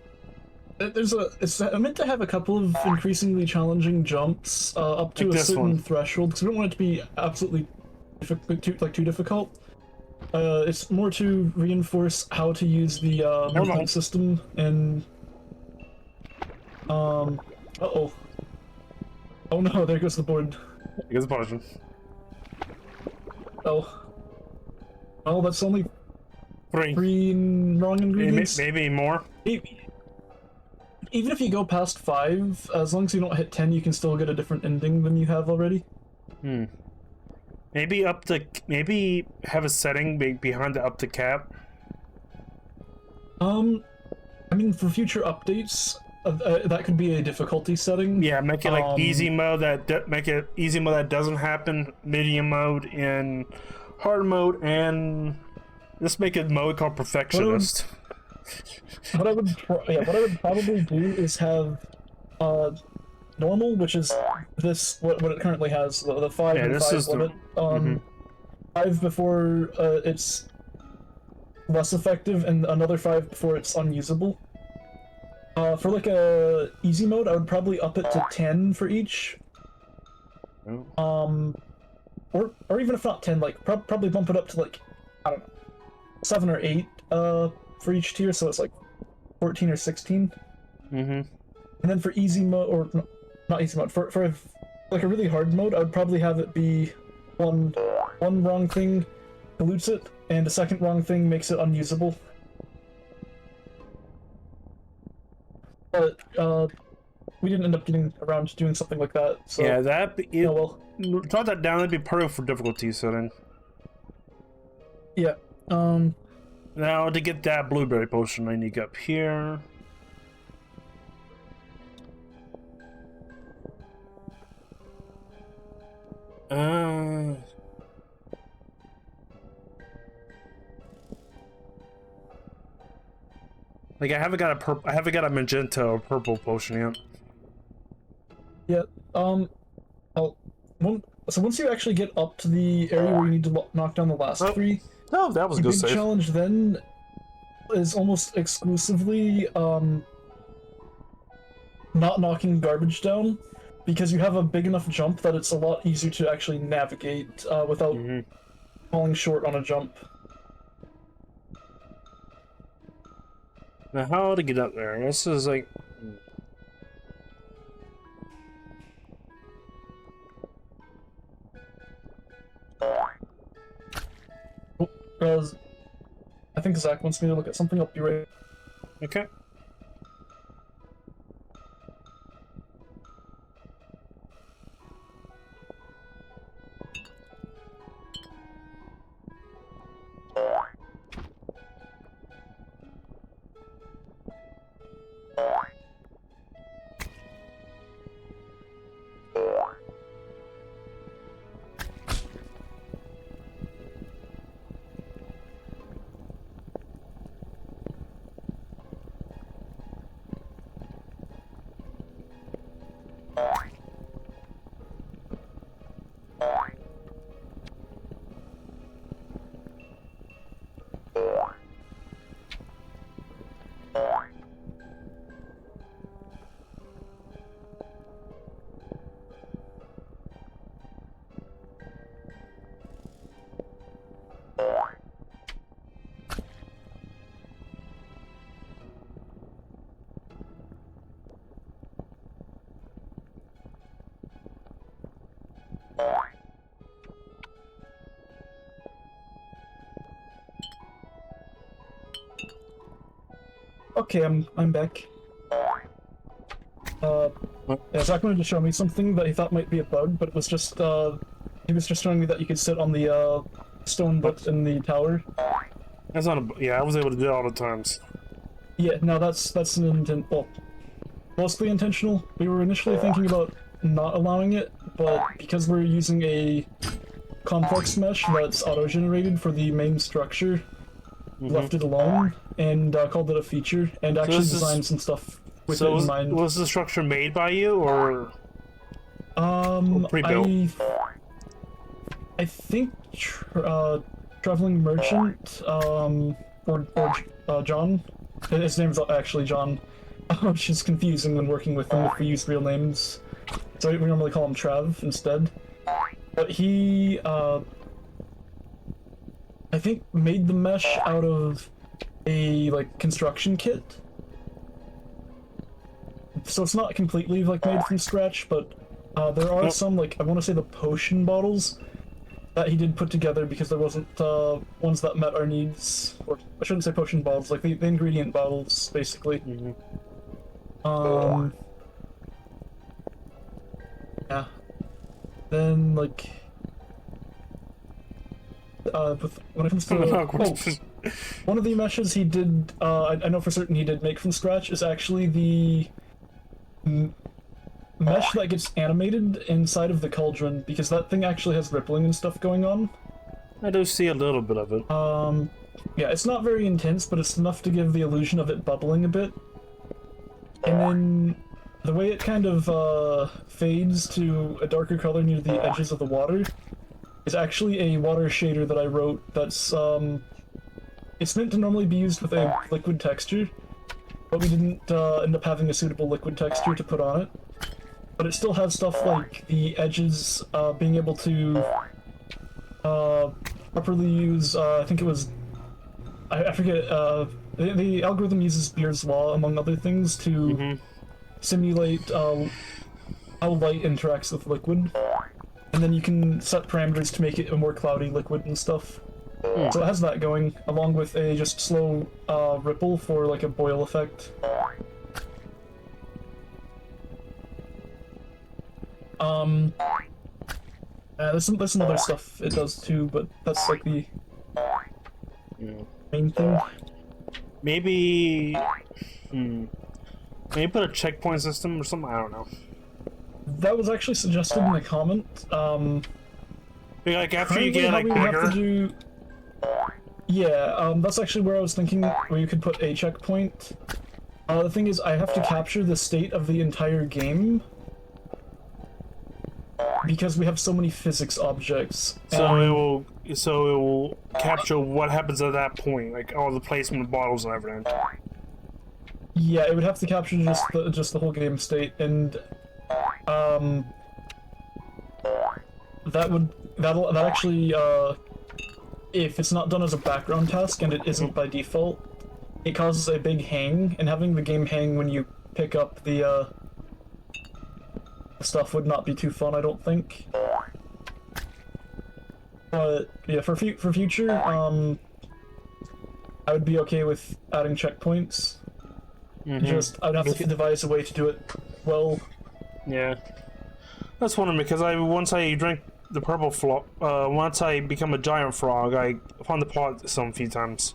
it's meant to have a couple of increasingly challenging jumps up to Like a this certain one. threshold, because we don't want it to be absolutely too difficult. It's more to reinforce how to use the movement system and uh-oh. Oh no, there goes the board. Here's the potion. Oh. Well, that's only Three. 3 wrong ingredients. Maybe more. Even if you go past 5, as long as you don't hit 10, you can still get a different ending than you have already. Maybe maybe have a setting behind the up to cap. I mean, for future updates, that could be a difficulty setting. Yeah, make it like easy mode make it easy mode that doesn't happen, medium mode, and hard mode, and just make a mode called perfectionist. What I would probably do is have normal, which is this what it currently has, the 5 and 5 limit. 5 before it's less effective, and another 5 before it's unusable. For like a easy mode, I would probably up it to 10 for each. Or even if not 10, like probably bump it up to like, I don't know, 7 or 8 for each tier, so it's like 14 or 16. And then for easy mode, or not easy mode, for like a really hard mode, I would probably have it be one wrong thing dilutes it, and a second wrong thing makes it unusable. But we didn't end up getting around to doing something like that. So yeah, well. Drop that down. That'd be perfect for difficulty setting. Yeah. Now to get that blueberry potion, I need to go up here. Like I haven't got a magenta or purple potion yet. Yeah. So once you actually get up to the area where you need to knock down the last 3, Oh, that was a the good big save. challenge then is almost exclusively not knocking garbage down, because you have a big enough jump that it's a lot easier to actually navigate without falling short on a jump. Now, how to get up there? This is like. I think Zach wants me to look at something. I'll be right. Okay. Okay, I'm back. Yeah, Zach wanted to show me something that he thought might be a bug, but it was just he was just showing me that you could sit on the stone butt in the tower. That's not a... Yeah, I was able to do that all the times. Yeah, no, that's an intent. Well, mostly intentional. We were initially thinking about not allowing it, but because we're using a complex mesh that's auto-generated for the main structure, left it alone and called it a feature, and actually designed some stuff with it in mind. Was the structure made by you, or pre-built? I think Traveling Merchant, or John. His name's actually John, which is confusing when working with him if we use real names. So we normally call him Trav instead. But he, I think, made the mesh out of a, like, construction kit. So it's not completely, like, made from scratch, but there are some, like, I want to say the potion bottles that he did put together because there wasn't ones that met our needs. Or I shouldn't say potion bottles, like the ingredient bottles, basically. Yeah. Then, like, when it comes to one of the meshes he did, I know for certain he did make from scratch, is actually the mesh that gets animated inside of the cauldron, because that thing actually has rippling and stuff going on. I do see a little bit of it. Yeah, it's not very intense, but it's enough to give the illusion of it bubbling a bit. And then the way it kind of fades to a darker color near the edges of the water is actually a water shader that I wrote that's, it's meant to normally be used with a liquid texture, but we didn't end up having a suitable liquid texture to put on it. But it still has stuff like the edges being able to properly use, I think it was, I forget, the algorithm uses Beer's Law, among other things, to simulate how light interacts with liquid. And then you can set parameters to make it a more cloudy liquid and stuff. So it has that going, along with a just slow ripple for like a boil effect. There's some other stuff it does too, but that's like the main thing. Maybe maybe put a checkpoint system or something. I don't know. That was actually suggested in a comment. Like after you get like bigger. Yeah, that's actually where I was thinking, where you could put a checkpoint. The thing is, I have to capture the state of the entire game, because we have so many physics objects. So it will capture what happens at that point, like all the placement of bottles and everything. Yeah, it would have to capture just the whole game state, and that actually if it's not done as a background task, and it isn't by default, it causes a big hang, and having the game hang when you pick up the stuff would not be too fun, I don't think. But yeah, for future, I would be okay with adding checkpoints. Just I'd have to devise a way to do it well. Yeah, that's one of them, because once I drink the purple frog, once I become a giant frog, I found the pot some few times.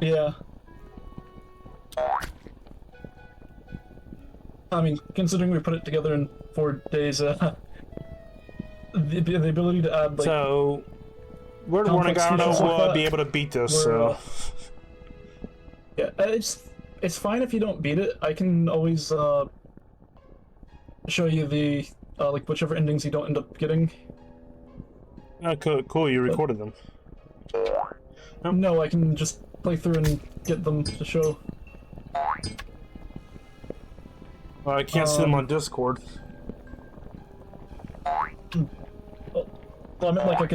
Yeah. I mean, considering we put it together in 4 days, the ability to add, like... So, we're the one guy will be able to beat this, so... Yeah, it's fine if you don't beat it. I can always, show you the, like, whichever endings you don't end up getting. Oh, cool, you recorded them. No, I can just play through and get them to show. Well, I can't see them on Discord. Well, I meant like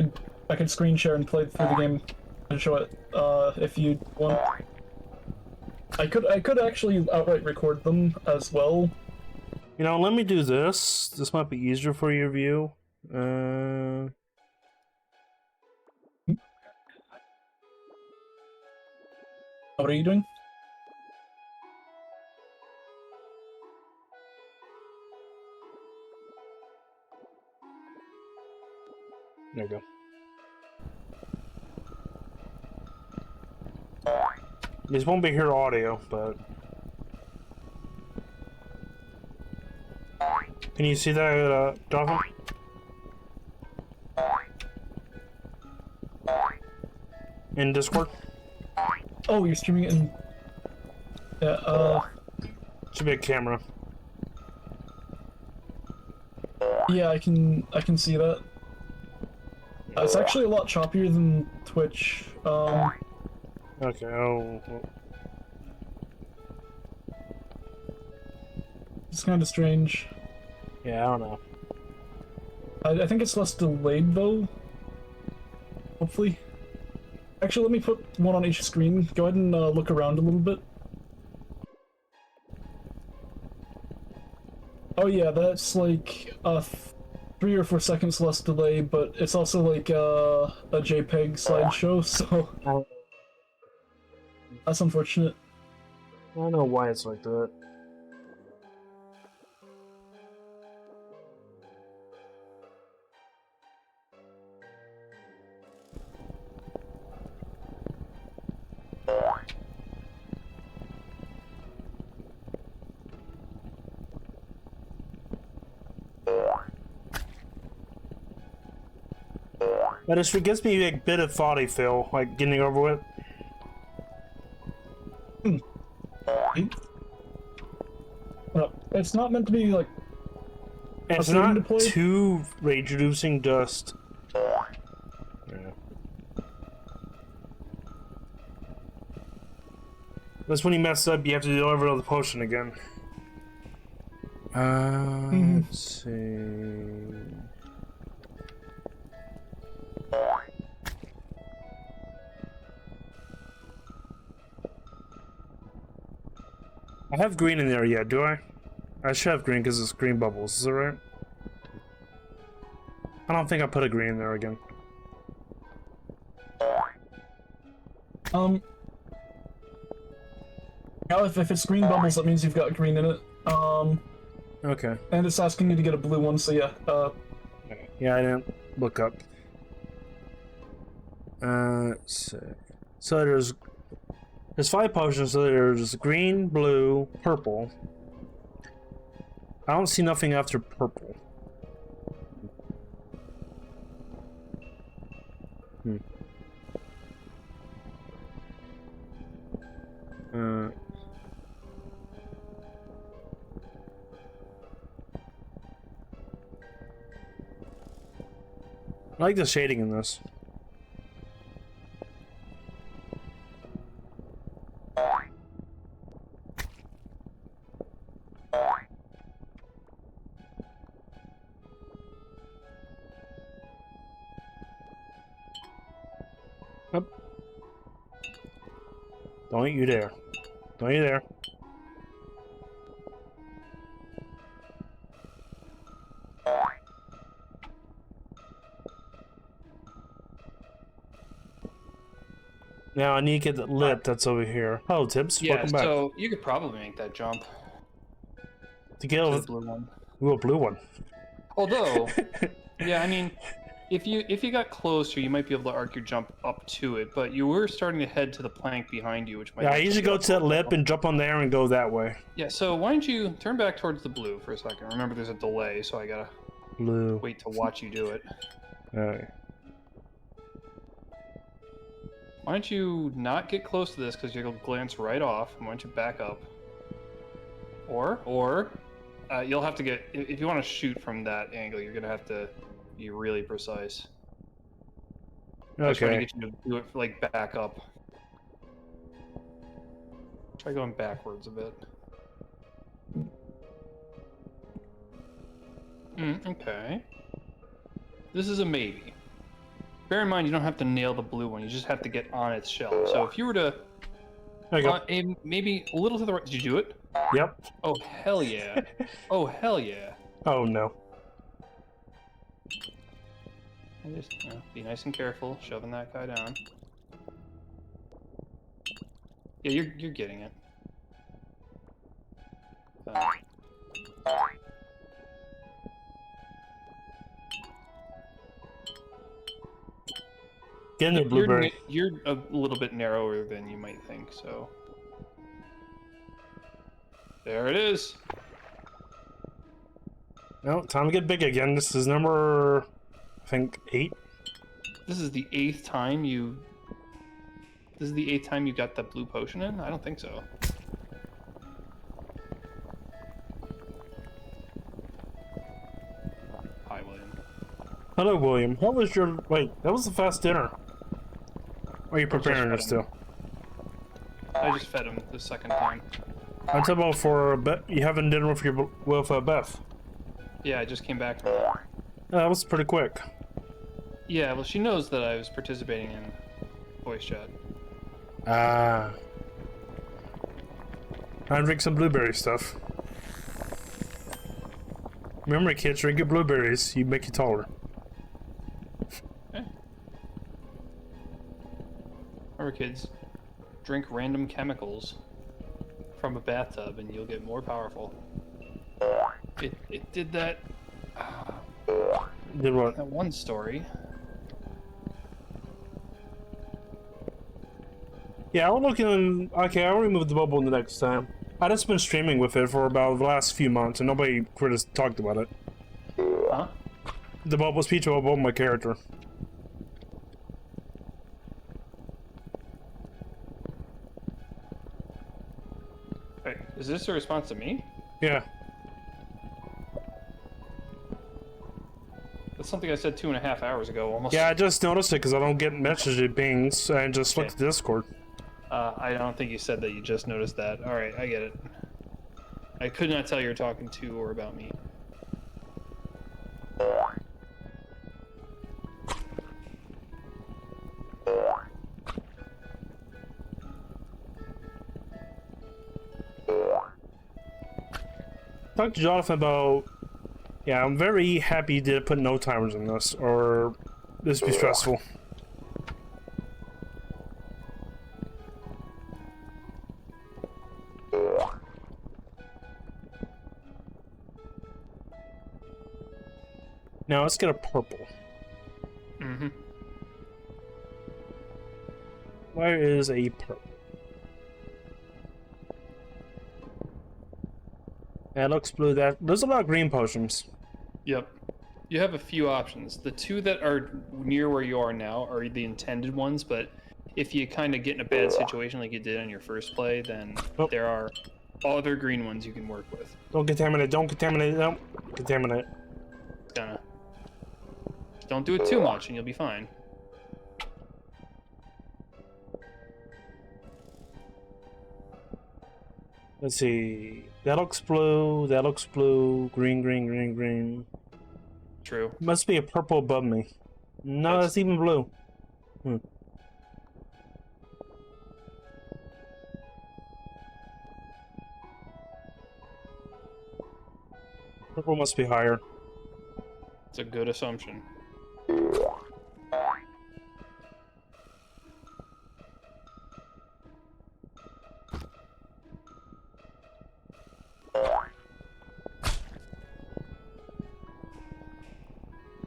I could screen share and play through the game and show it if you want. I could actually outright record them as well. You know, let me do this. This might be easier for your view. What are you doing? There you go. This won't be here audio, but... Can you see that, Dolphin? In Discord? Oh, you're streaming it in... Yeah, Should be a camera. yeah, I can see that. It's actually a lot choppier than Twitch. Okay, oh... It's kind of strange. Yeah, I don't know. I think it's less delayed, though. Hopefully. Actually, let me put one on each screen. Go ahead and look around a little bit. Oh yeah, that's like 3 or 4 seconds less delay, but it's also like a JPEG slideshow, so that's unfortunate. I don't know why it's like that. But it gives me a bit of thoughty feel, like getting over with. It's not meant to be like. It's saving not deploy? too rage-reducing dust. Yeah. That's when you mess up, you have to do every other potion again. Let's see. I have green in there yet, do I? I should have green because it's green bubbles, is that right? I don't think I put a green in there again. Now if it's green bubbles, that means you've got green in it. Okay. And it's asking you to get a blue one, so yeah, Yeah, I didn't look up. Let's see. So there's 5 potions, so there's green, blue, purple. I don't see nothing after purple. I like the shading in this. Up. Don't you dare. Don't you dare. Now I need to get the lip that's over here. Hello, Tips. Yeah, Welcome back. so you could probably make that jump To get to over the blue one. ooh, a blue one. Although, yeah, I mean, if you got closer, you might be able to arc your jump up to it, but you were starting to head to the plank behind you, which might. Yeah, I make usually you go to that lip and jump on there and go that way. Yeah, so why don't you turn back towards the blue for a second? Remember, there's a delay, so I gotta Blue. wait to watch you do it. Alright. Why don't you not get close to this because you'll glance right off. Why don't you back up? Or you'll have to get if you want to shoot from that angle, you're gonna have to be really precise. I was trying to Okay. get you to do it like back up. Try going backwards a bit. Okay. This is a maybe. Bear in mind, you don't have to nail the blue one. You just have to get on its shell. So if you were to... There you go. maybe a little to the right... Did you do it? Yep. Oh, hell yeah. Oh, hell yeah. Oh no. Just be nice and careful, shoving that guy down. Yeah, you're getting it. Get in there, blueberry. You're a little bit narrower than you might think, so. There it is. No, time to get big again. This is number, I think, 8. This is the 8th time you. This is the 8th time you got the blue potion in? I don't think so. Hi, William. Hello, William. What was your... Wait, that was a fast dinner. Or are you preparing it still? I just fed him the second time. I'm talking about for you having dinner with your Beth. Yeah, I just came back from that. That was pretty quick. Yeah, well, she knows that I was participating in voice chat. Ah. I drink some blueberry stuff. Remember, kids, drink your blueberries. You make you taller. Okay. Remember, kids, drink random chemicals from a bathtub and you'll get more powerful. It did that. Did what? That one story. Yeah, I'm looking. Okay, I'll remove the bubble the next time. I just been streaming with it for about the last few months, and nobody talked about it. Huh? The bubble speech bubble, my character. Wait, is this a response to me? Yeah. That's something I said 2.5 hours ago, almost. Yeah, I just noticed it because I don't get message pings and just looked at Discord. I don't think you said that you just noticed that. Alright, I get it. I could not tell you're talking to or about me. Talk to Jonathan about... Yeah, I'm very happy you did put no timers in this, or this would be stressful. Now let's get a purple. Mm-hmm. Where is a purple? That looks blue. There's a lot of green potions. Yep. You have a few options. The two that are near where you are now are the intended ones, but if you kind of get in a bad situation like you did on your first play, then there are other green ones you can work with. Don't contaminate. Don't contaminate. Don't contaminate. Gonna. Don't do it too much and you'll be fine. Let's see. That looks blue. That looks blue. Green, green, green, green. True. Must be a purple above me. No, that's even blue. Purple must be higher. It's a good assumption.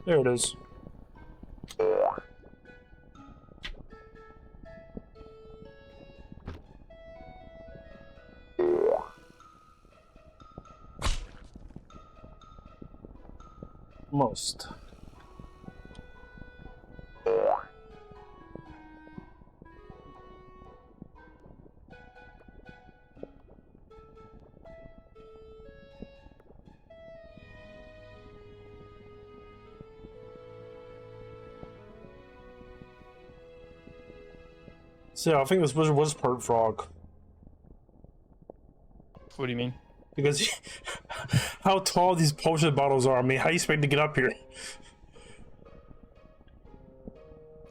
There it is. Most. So I think this wizard was part frog. What do you mean? Because how tall these potion bottles are. I mean, how do you expect to get up here?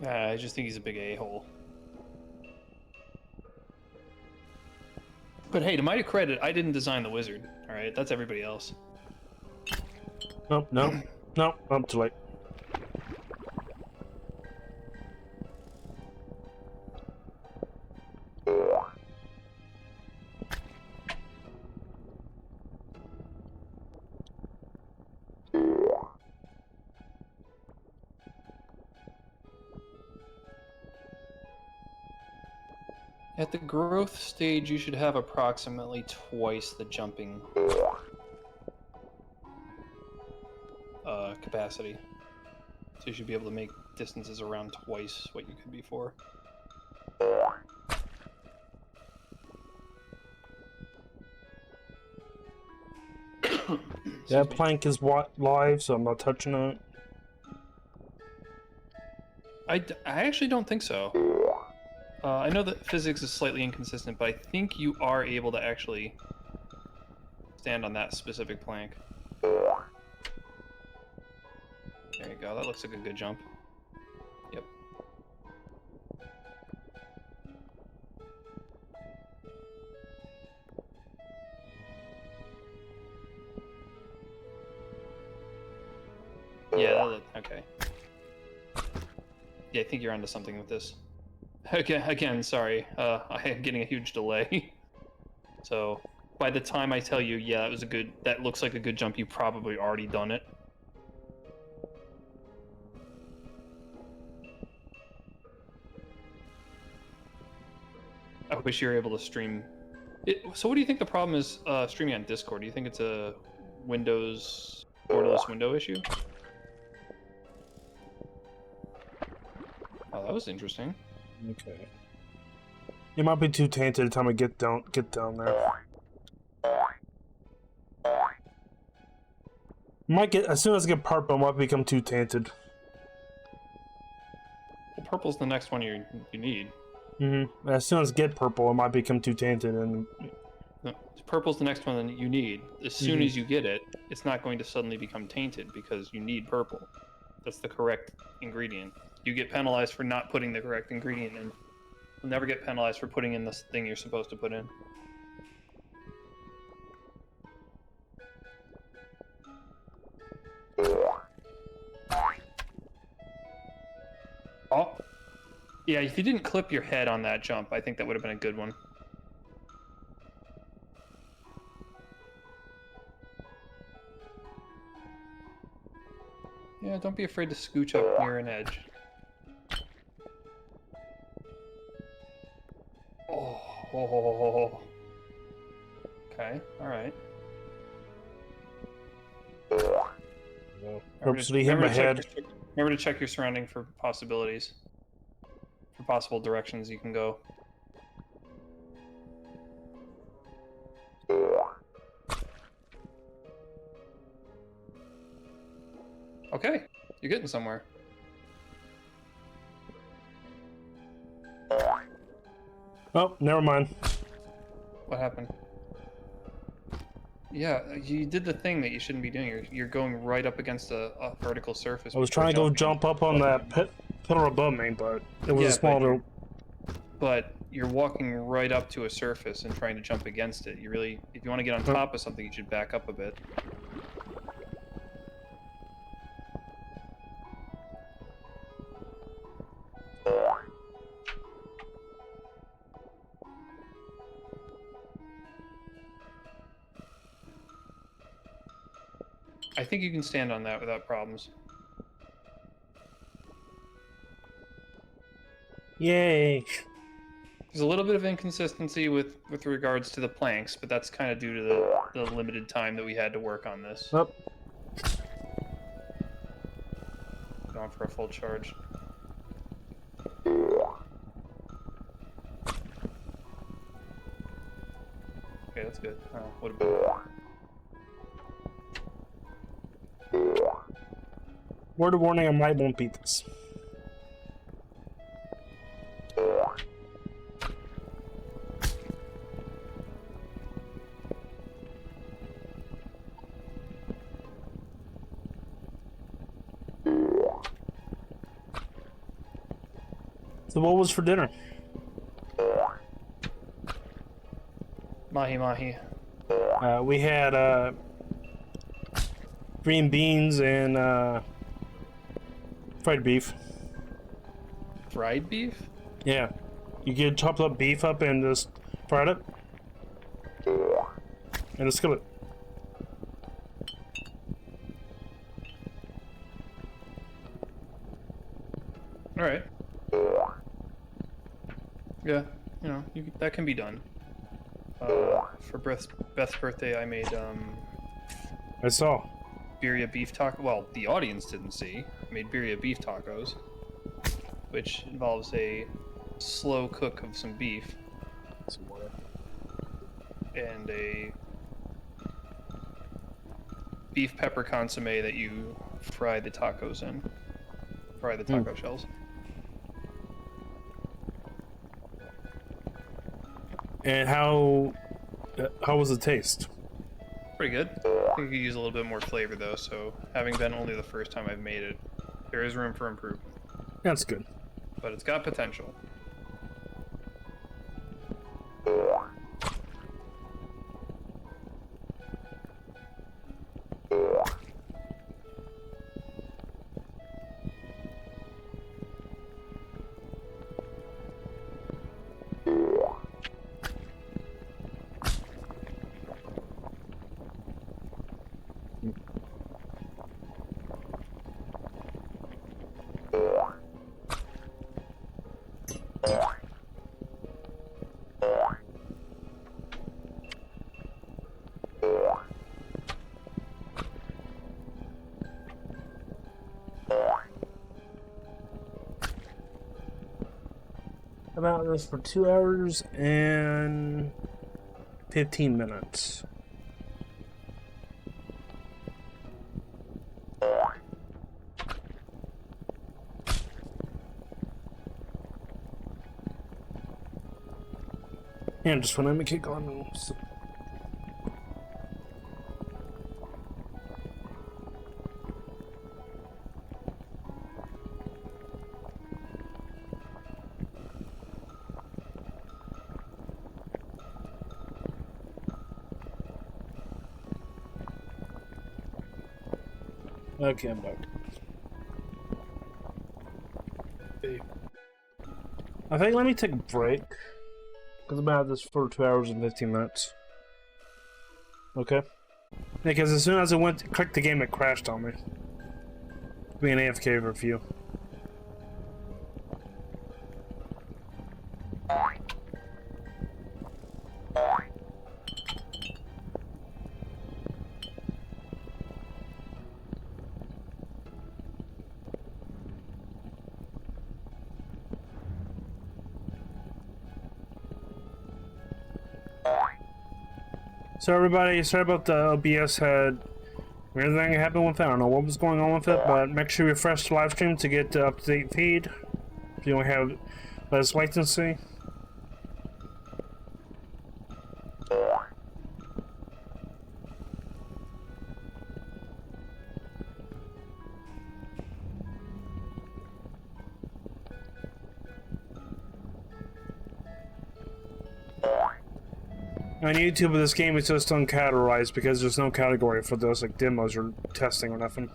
I just think he's a big a-hole. But hey, to my credit, I didn't design the wizard. Alright, that's everybody else. Nope, nope, nope, I'm too late. At the growth stage, you should have approximately twice the jumping capacity. So you should be able to make distances around twice what you could before. That plank is live, so I'm not touching it. I actually don't think so. I know that physics is slightly inconsistent, but I think you are able to actually stand on that specific plank. There you go. That looks like a good jump. Yep. Yeah, that looked okay. Yeah, I think you're onto something with this. Again, sorry. I am getting a huge delay. So by the time I tell you, yeah, that looks like a good jump, you've probably already done it. I wish you were able to stream it. So what do you think the problem is streaming on Discord? Do you think it's a Windows borderless window issue? Oh, that was interesting. Okay. It might be too tainted by the time I get down there. Might get as soon as I get purple, it might become too tainted. Well, purple's the next one you need. As soon as I get purple, it might become too tainted, and No, purple's the next one that you need. As soon as you get it, it's not going to suddenly become tainted because you need purple. That's the correct ingredient. You get penalized for not putting the correct ingredient in. You'll never get penalized for putting in this thing you're supposed to put in. Oh. Yeah, if you didn't clip your head on that jump, I think that would have been a good one. Yeah, don't be afraid to scooch up near an edge. Oh. Okay, alright. purposely hit my head. Remember to check your surrounding for possibilities. For possible directions you can go. Okay, you're getting somewhere. Oh, never mind. What happened? Yeah, you did the thing that you shouldn't be doing. You're going right up against a vertical surface. I was trying to go jump up on that pillar above me, but it was a smaller. But you're walking right up to a surface and trying to jump against it. You really, if you want to get on top of something, you should back up a bit. I think you can stand on that without problems. Yay! There's a little bit of inconsistency with regards to the planks, but that's kind of due to the limited time that we had to work on this. Up. Going for a full charge. Okay, that's good. Oh, what about... Word of warning, I might won't beat this. So what was for dinner? Mahi. We had green beans and fried beef. Fried beef? Yeah. You get chopped up beef up and just fried it. And a skillet. Alright. Yeah. that can be done. For Beth's birthday, I made I saw. birria beef taco. Well, the audience didn't see. I made birria beef tacos, which involves a slow cook of some beef and a beef pepper consomme that you fry the tacos in. Fry the taco shells. And how was the taste? Pretty good. I think we could use a little bit more flavor though, so having been only the first time I've made it, there is room for improvement. That's good. But it's got potential. About this for 2 hours and 15 minutes. And just want to kick on. Okay, I'm back. I think let me take a break. Because I'm about this for 2 hours and 15 minutes. Okay? Because as soon as I went to click the game, it crashed on me. Being AFK for a few. So everybody, sorry about the OBS had weird thing happened with it. I don't know what was going on with it, but make sure you refresh the live stream to get the up-to-date feed. If you don't have less latency. On YouTube, this game is just uncategorized because there's no category for those like demos or testing or nothing.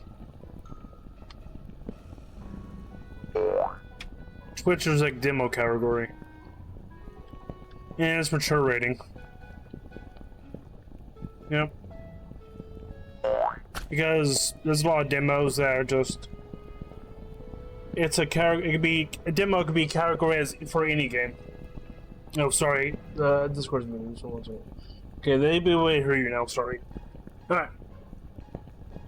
Twitch is like demo category. And it's mature rating. Yep. Because there's a lot of demos that are just. It's a it could be a demo could be categorized for any game. No, sorry. Discord's moving. So okay, they be able to hear you now. Sorry. Alright.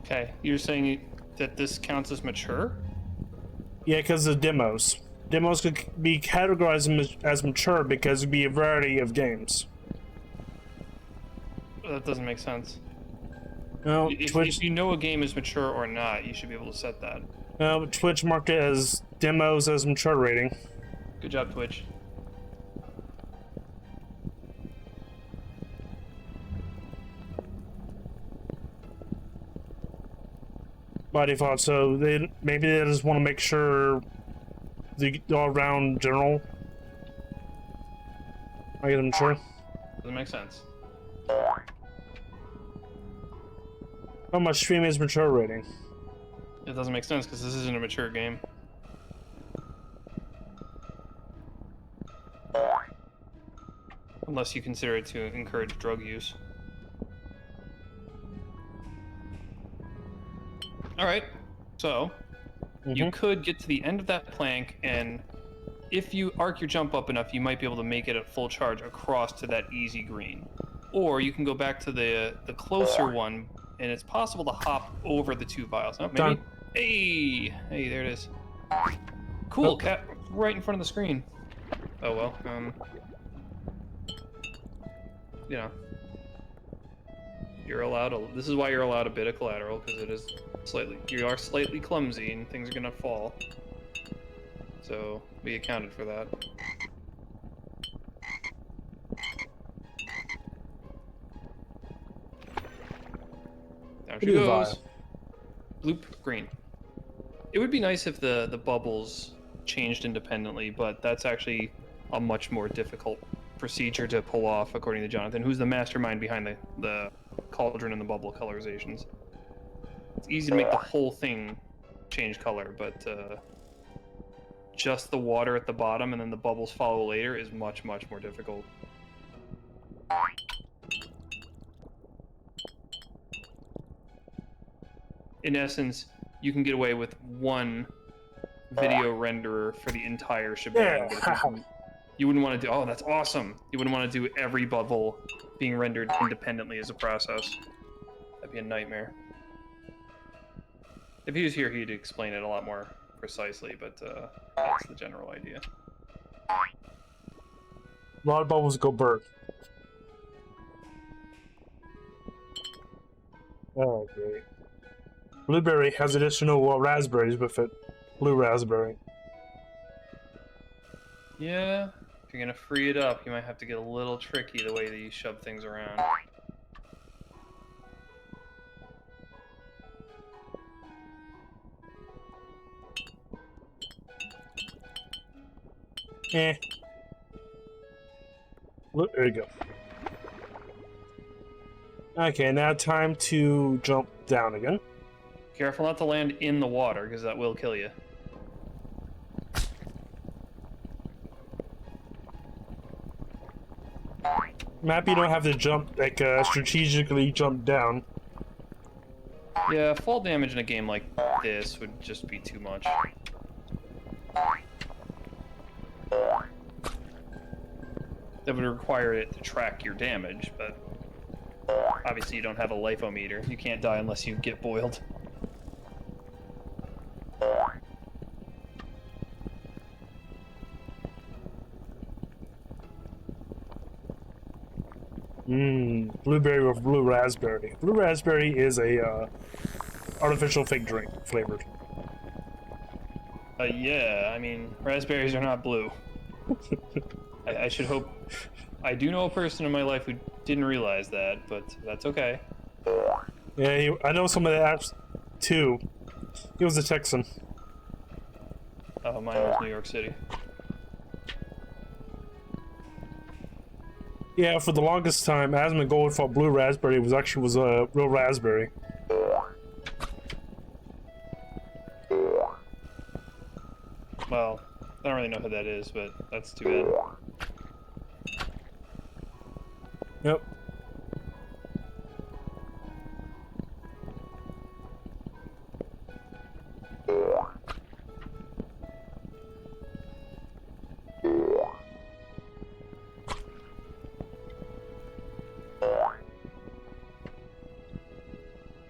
Okay, you're saying that this counts as mature? Yeah, because of demos. Demos could be categorized as mature because it'd be a variety of games. That doesn't make sense. No, If you know a game is mature or not, you should be able to set that. No, Twitch marked it as demos as mature rating. Good job, Twitch. By default, so maybe they just want to make sure the all-round general. I get them sure. Doesn't make sense. How much stream is mature rating? It doesn't make sense because this isn't a mature game. Unless you consider it to encourage drug use. Alright, so you could get to the end of that plank and if you arc your jump up enough, you might be able to make it at full charge across to that easy green. Or you can go back to the closer one, and it's possible to hop over the 2 vials. Oh, maybe. Done. Hey, there it is. Cool, Oh. cat, right in front of the screen. Oh well. You know, you're allowed. This is why you're allowed a bit of collateral, because it is you are slightly clumsy, and things are gonna fall. So we accounted for that. Down she goes. Bloop, green. It would be nice if the bubbles changed independently, but that's actually a much more difficult procedure to pull off, according to Jonathan, who's the mastermind behind the cauldron and the bubble colorizations. It's easy to make the whole thing change color, but just the water at the bottom and then the bubbles follow later is much, much more difficult. In essence, you can get away with one video renderer for the entire shebang. Yeah. But you wouldn't want to do, oh, that's awesome. You wouldn't want to do every bubble being rendered independently as a process. That'd be a nightmare. If he was here, he'd explain it a lot more precisely, but that's the general idea. A lot of bubbles go burnt. Oh, great. Blueberry has additional raspberries with it. Blue raspberry. Yeah, if you're gonna free it up, you might have to get a little tricky the way that you shove things around. There you go. Okay, now time to jump down again. Careful not to land in the water, because that will kill you. Map, you don't have to jump, like, strategically jump down. Yeah, fall damage in a game like this would just be too much. That would require it to track your damage, but obviously you don't have a life-o-meter. You can't die unless you get boiled. Blueberry with blue raspberry. Blue raspberry is a artificial fig drink flavored. Yeah, I mean, raspberries are not blue. I should hope... I do know a person in my life who didn't realize that, but that's okay. Yeah, I know some of the apps too. He was a Texan. Oh, mine was New York City. Yeah, for the longest time, Asmund Gold thought blue raspberry was a real raspberry. Well, I don't really know who that is, but that's too bad. Yep.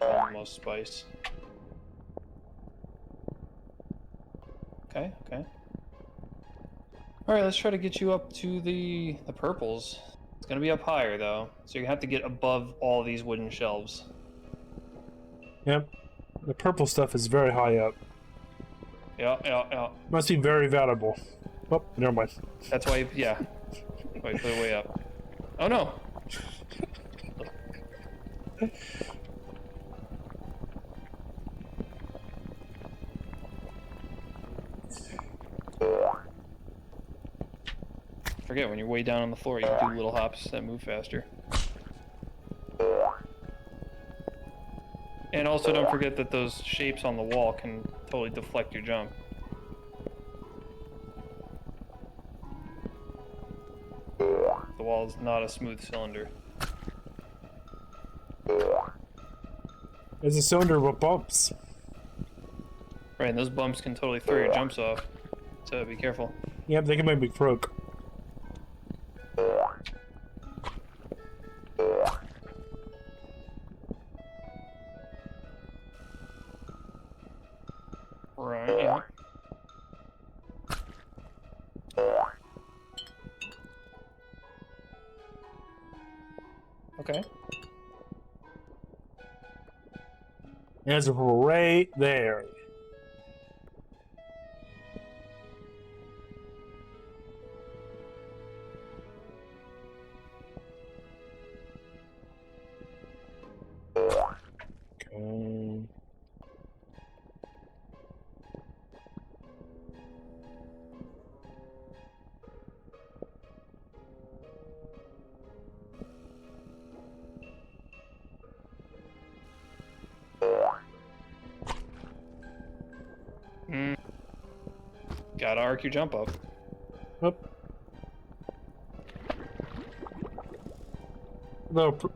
Almost spice. Okay, okay. Alright, let's try to get you up to the purples. It's gonna be up higher, though, so you're gonna have to get above all these wooden shelves. Yep. The purple stuff is very high up. Yeah. Must be very valuable. Oh, never mind. That's why, yeah. That's why you put it way up. Oh no! Forget, when you're way down on the floor, you can do little hops that move faster. And also don't forget that those shapes on the wall can totally deflect your jump. The wall is not a smooth cylinder. There's a cylinder with bumps. Right, and those bumps can totally throw your jumps off, so be careful. Yep, they can make me croak. Right, yeah. Okay. It's right there. Okay. Gotta arc your jump up. Oop.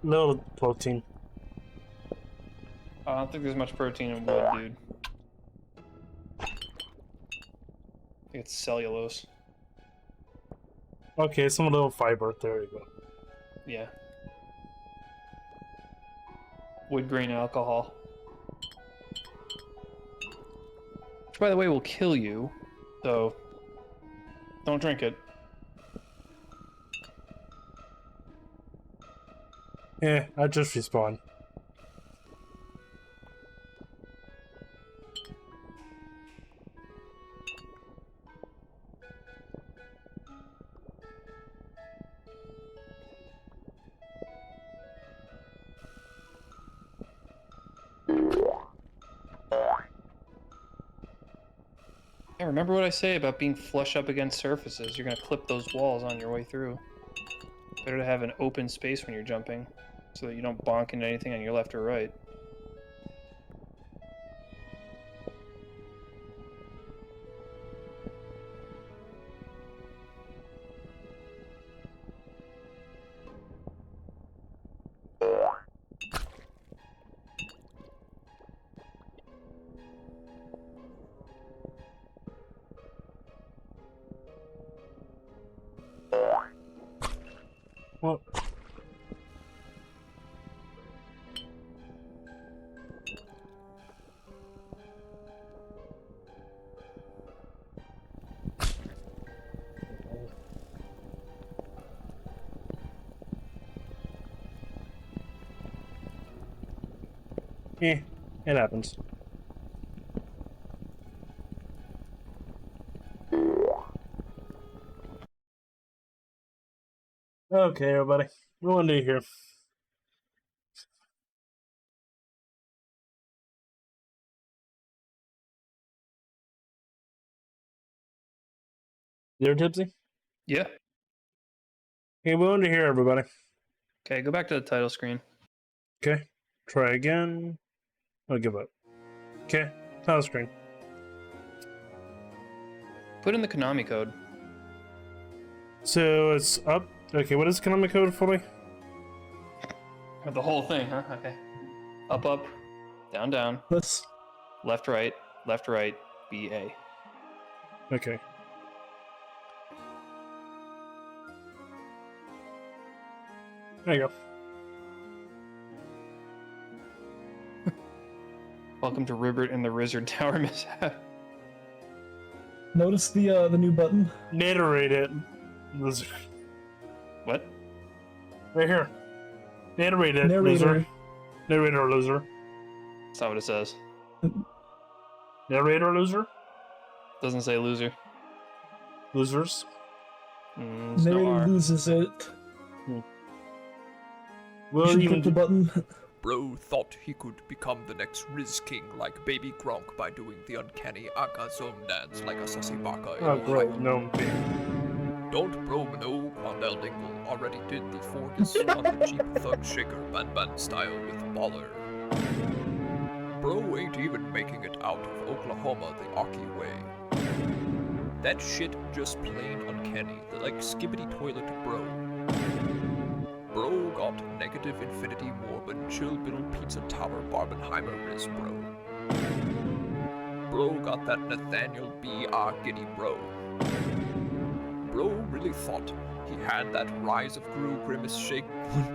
Little protein. I don't think there's much protein in wood, dude. I think it's cellulose. Okay, some little fiber. There you go. Yeah. Wood grain alcohol. Which, by the way, will kill you, so don't drink it. Yeah, I just respawned. Yeah, remember what I say about being flush up against surfaces. You're gonna clip those walls on your way through. Better to have an open space when you're jumping, so that you don't bonk into anything on your left or right. Well, it happens. Okay, everybody. What want to do here? You're tipsy? Yeah. Okay, we want to hear everybody. Okay, go back to the title screen. Okay, try again. I'll give up. Okay, title screen. Put in the Konami code. So it's up. Okay, what is Konami code for me? The whole thing, huh? Okay. Up, up, down, down, Let's. left, right, BA. Okay. There you go. Welcome to Ribbert and the Rizzard Tower mishap. Notice the new button. Narrated. Loser. What? Right here. Narrated. Narrator. Loser. Narrator loser. That's not what it says. Narrator loser. Doesn't say loser. Losers. There's no Narrator R. loses it. You Well, should even click the button. Bro thought he could become the next Riz King like Baby Gronk by doing the uncanny Aka Zone dance like a sussy baka in oh Ohio. great, no. Don't bro no, Quandel Dingle already did the Forgus on the cheap thug shaker ban style with Baller. Bro ain't even making it out of Oklahoma the Aki way. That shit just plain uncanny, the like skibbity toilet bro. Bro got negative infinity morbid chill biddle pizza tower Barbenheimer Riz bro. Bro got that Nathaniel B. Ah giddy bro. really thought he had that rise of Gru grimace shake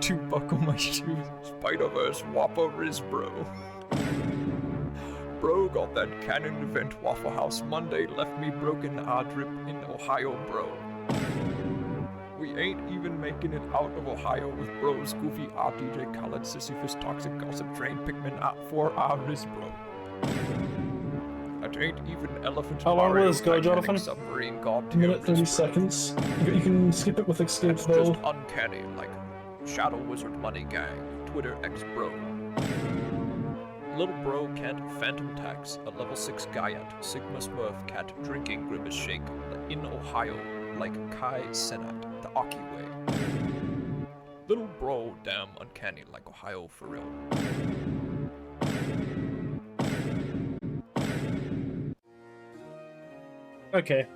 1-2 buckle my shoes. Spider-Verse Whopper Riz bro. Bro got that canon event Waffle House Monday, left me broken drip in Ohio, bro. We ain't even making it out of Ohio with bros, goofy DJ Khaled, Sisyphus, toxic gossip train, Pikmin for Riz bro. It ain't even elephant. How long will Mario this go, Jonathan? Submarine god Minute 30 seconds. You can skip it with escape It's though. just uncanny, like Shadow Wizard Money Gang, Twitter X Bro. Little Bro can't Phantom Tax, a level 6 Gaiat, Sigma Smurf cat drinking Grimace Shake in Ohio, like Kai Senat, the Aki way. Little Bro damn uncanny, like Ohio for real. Okay,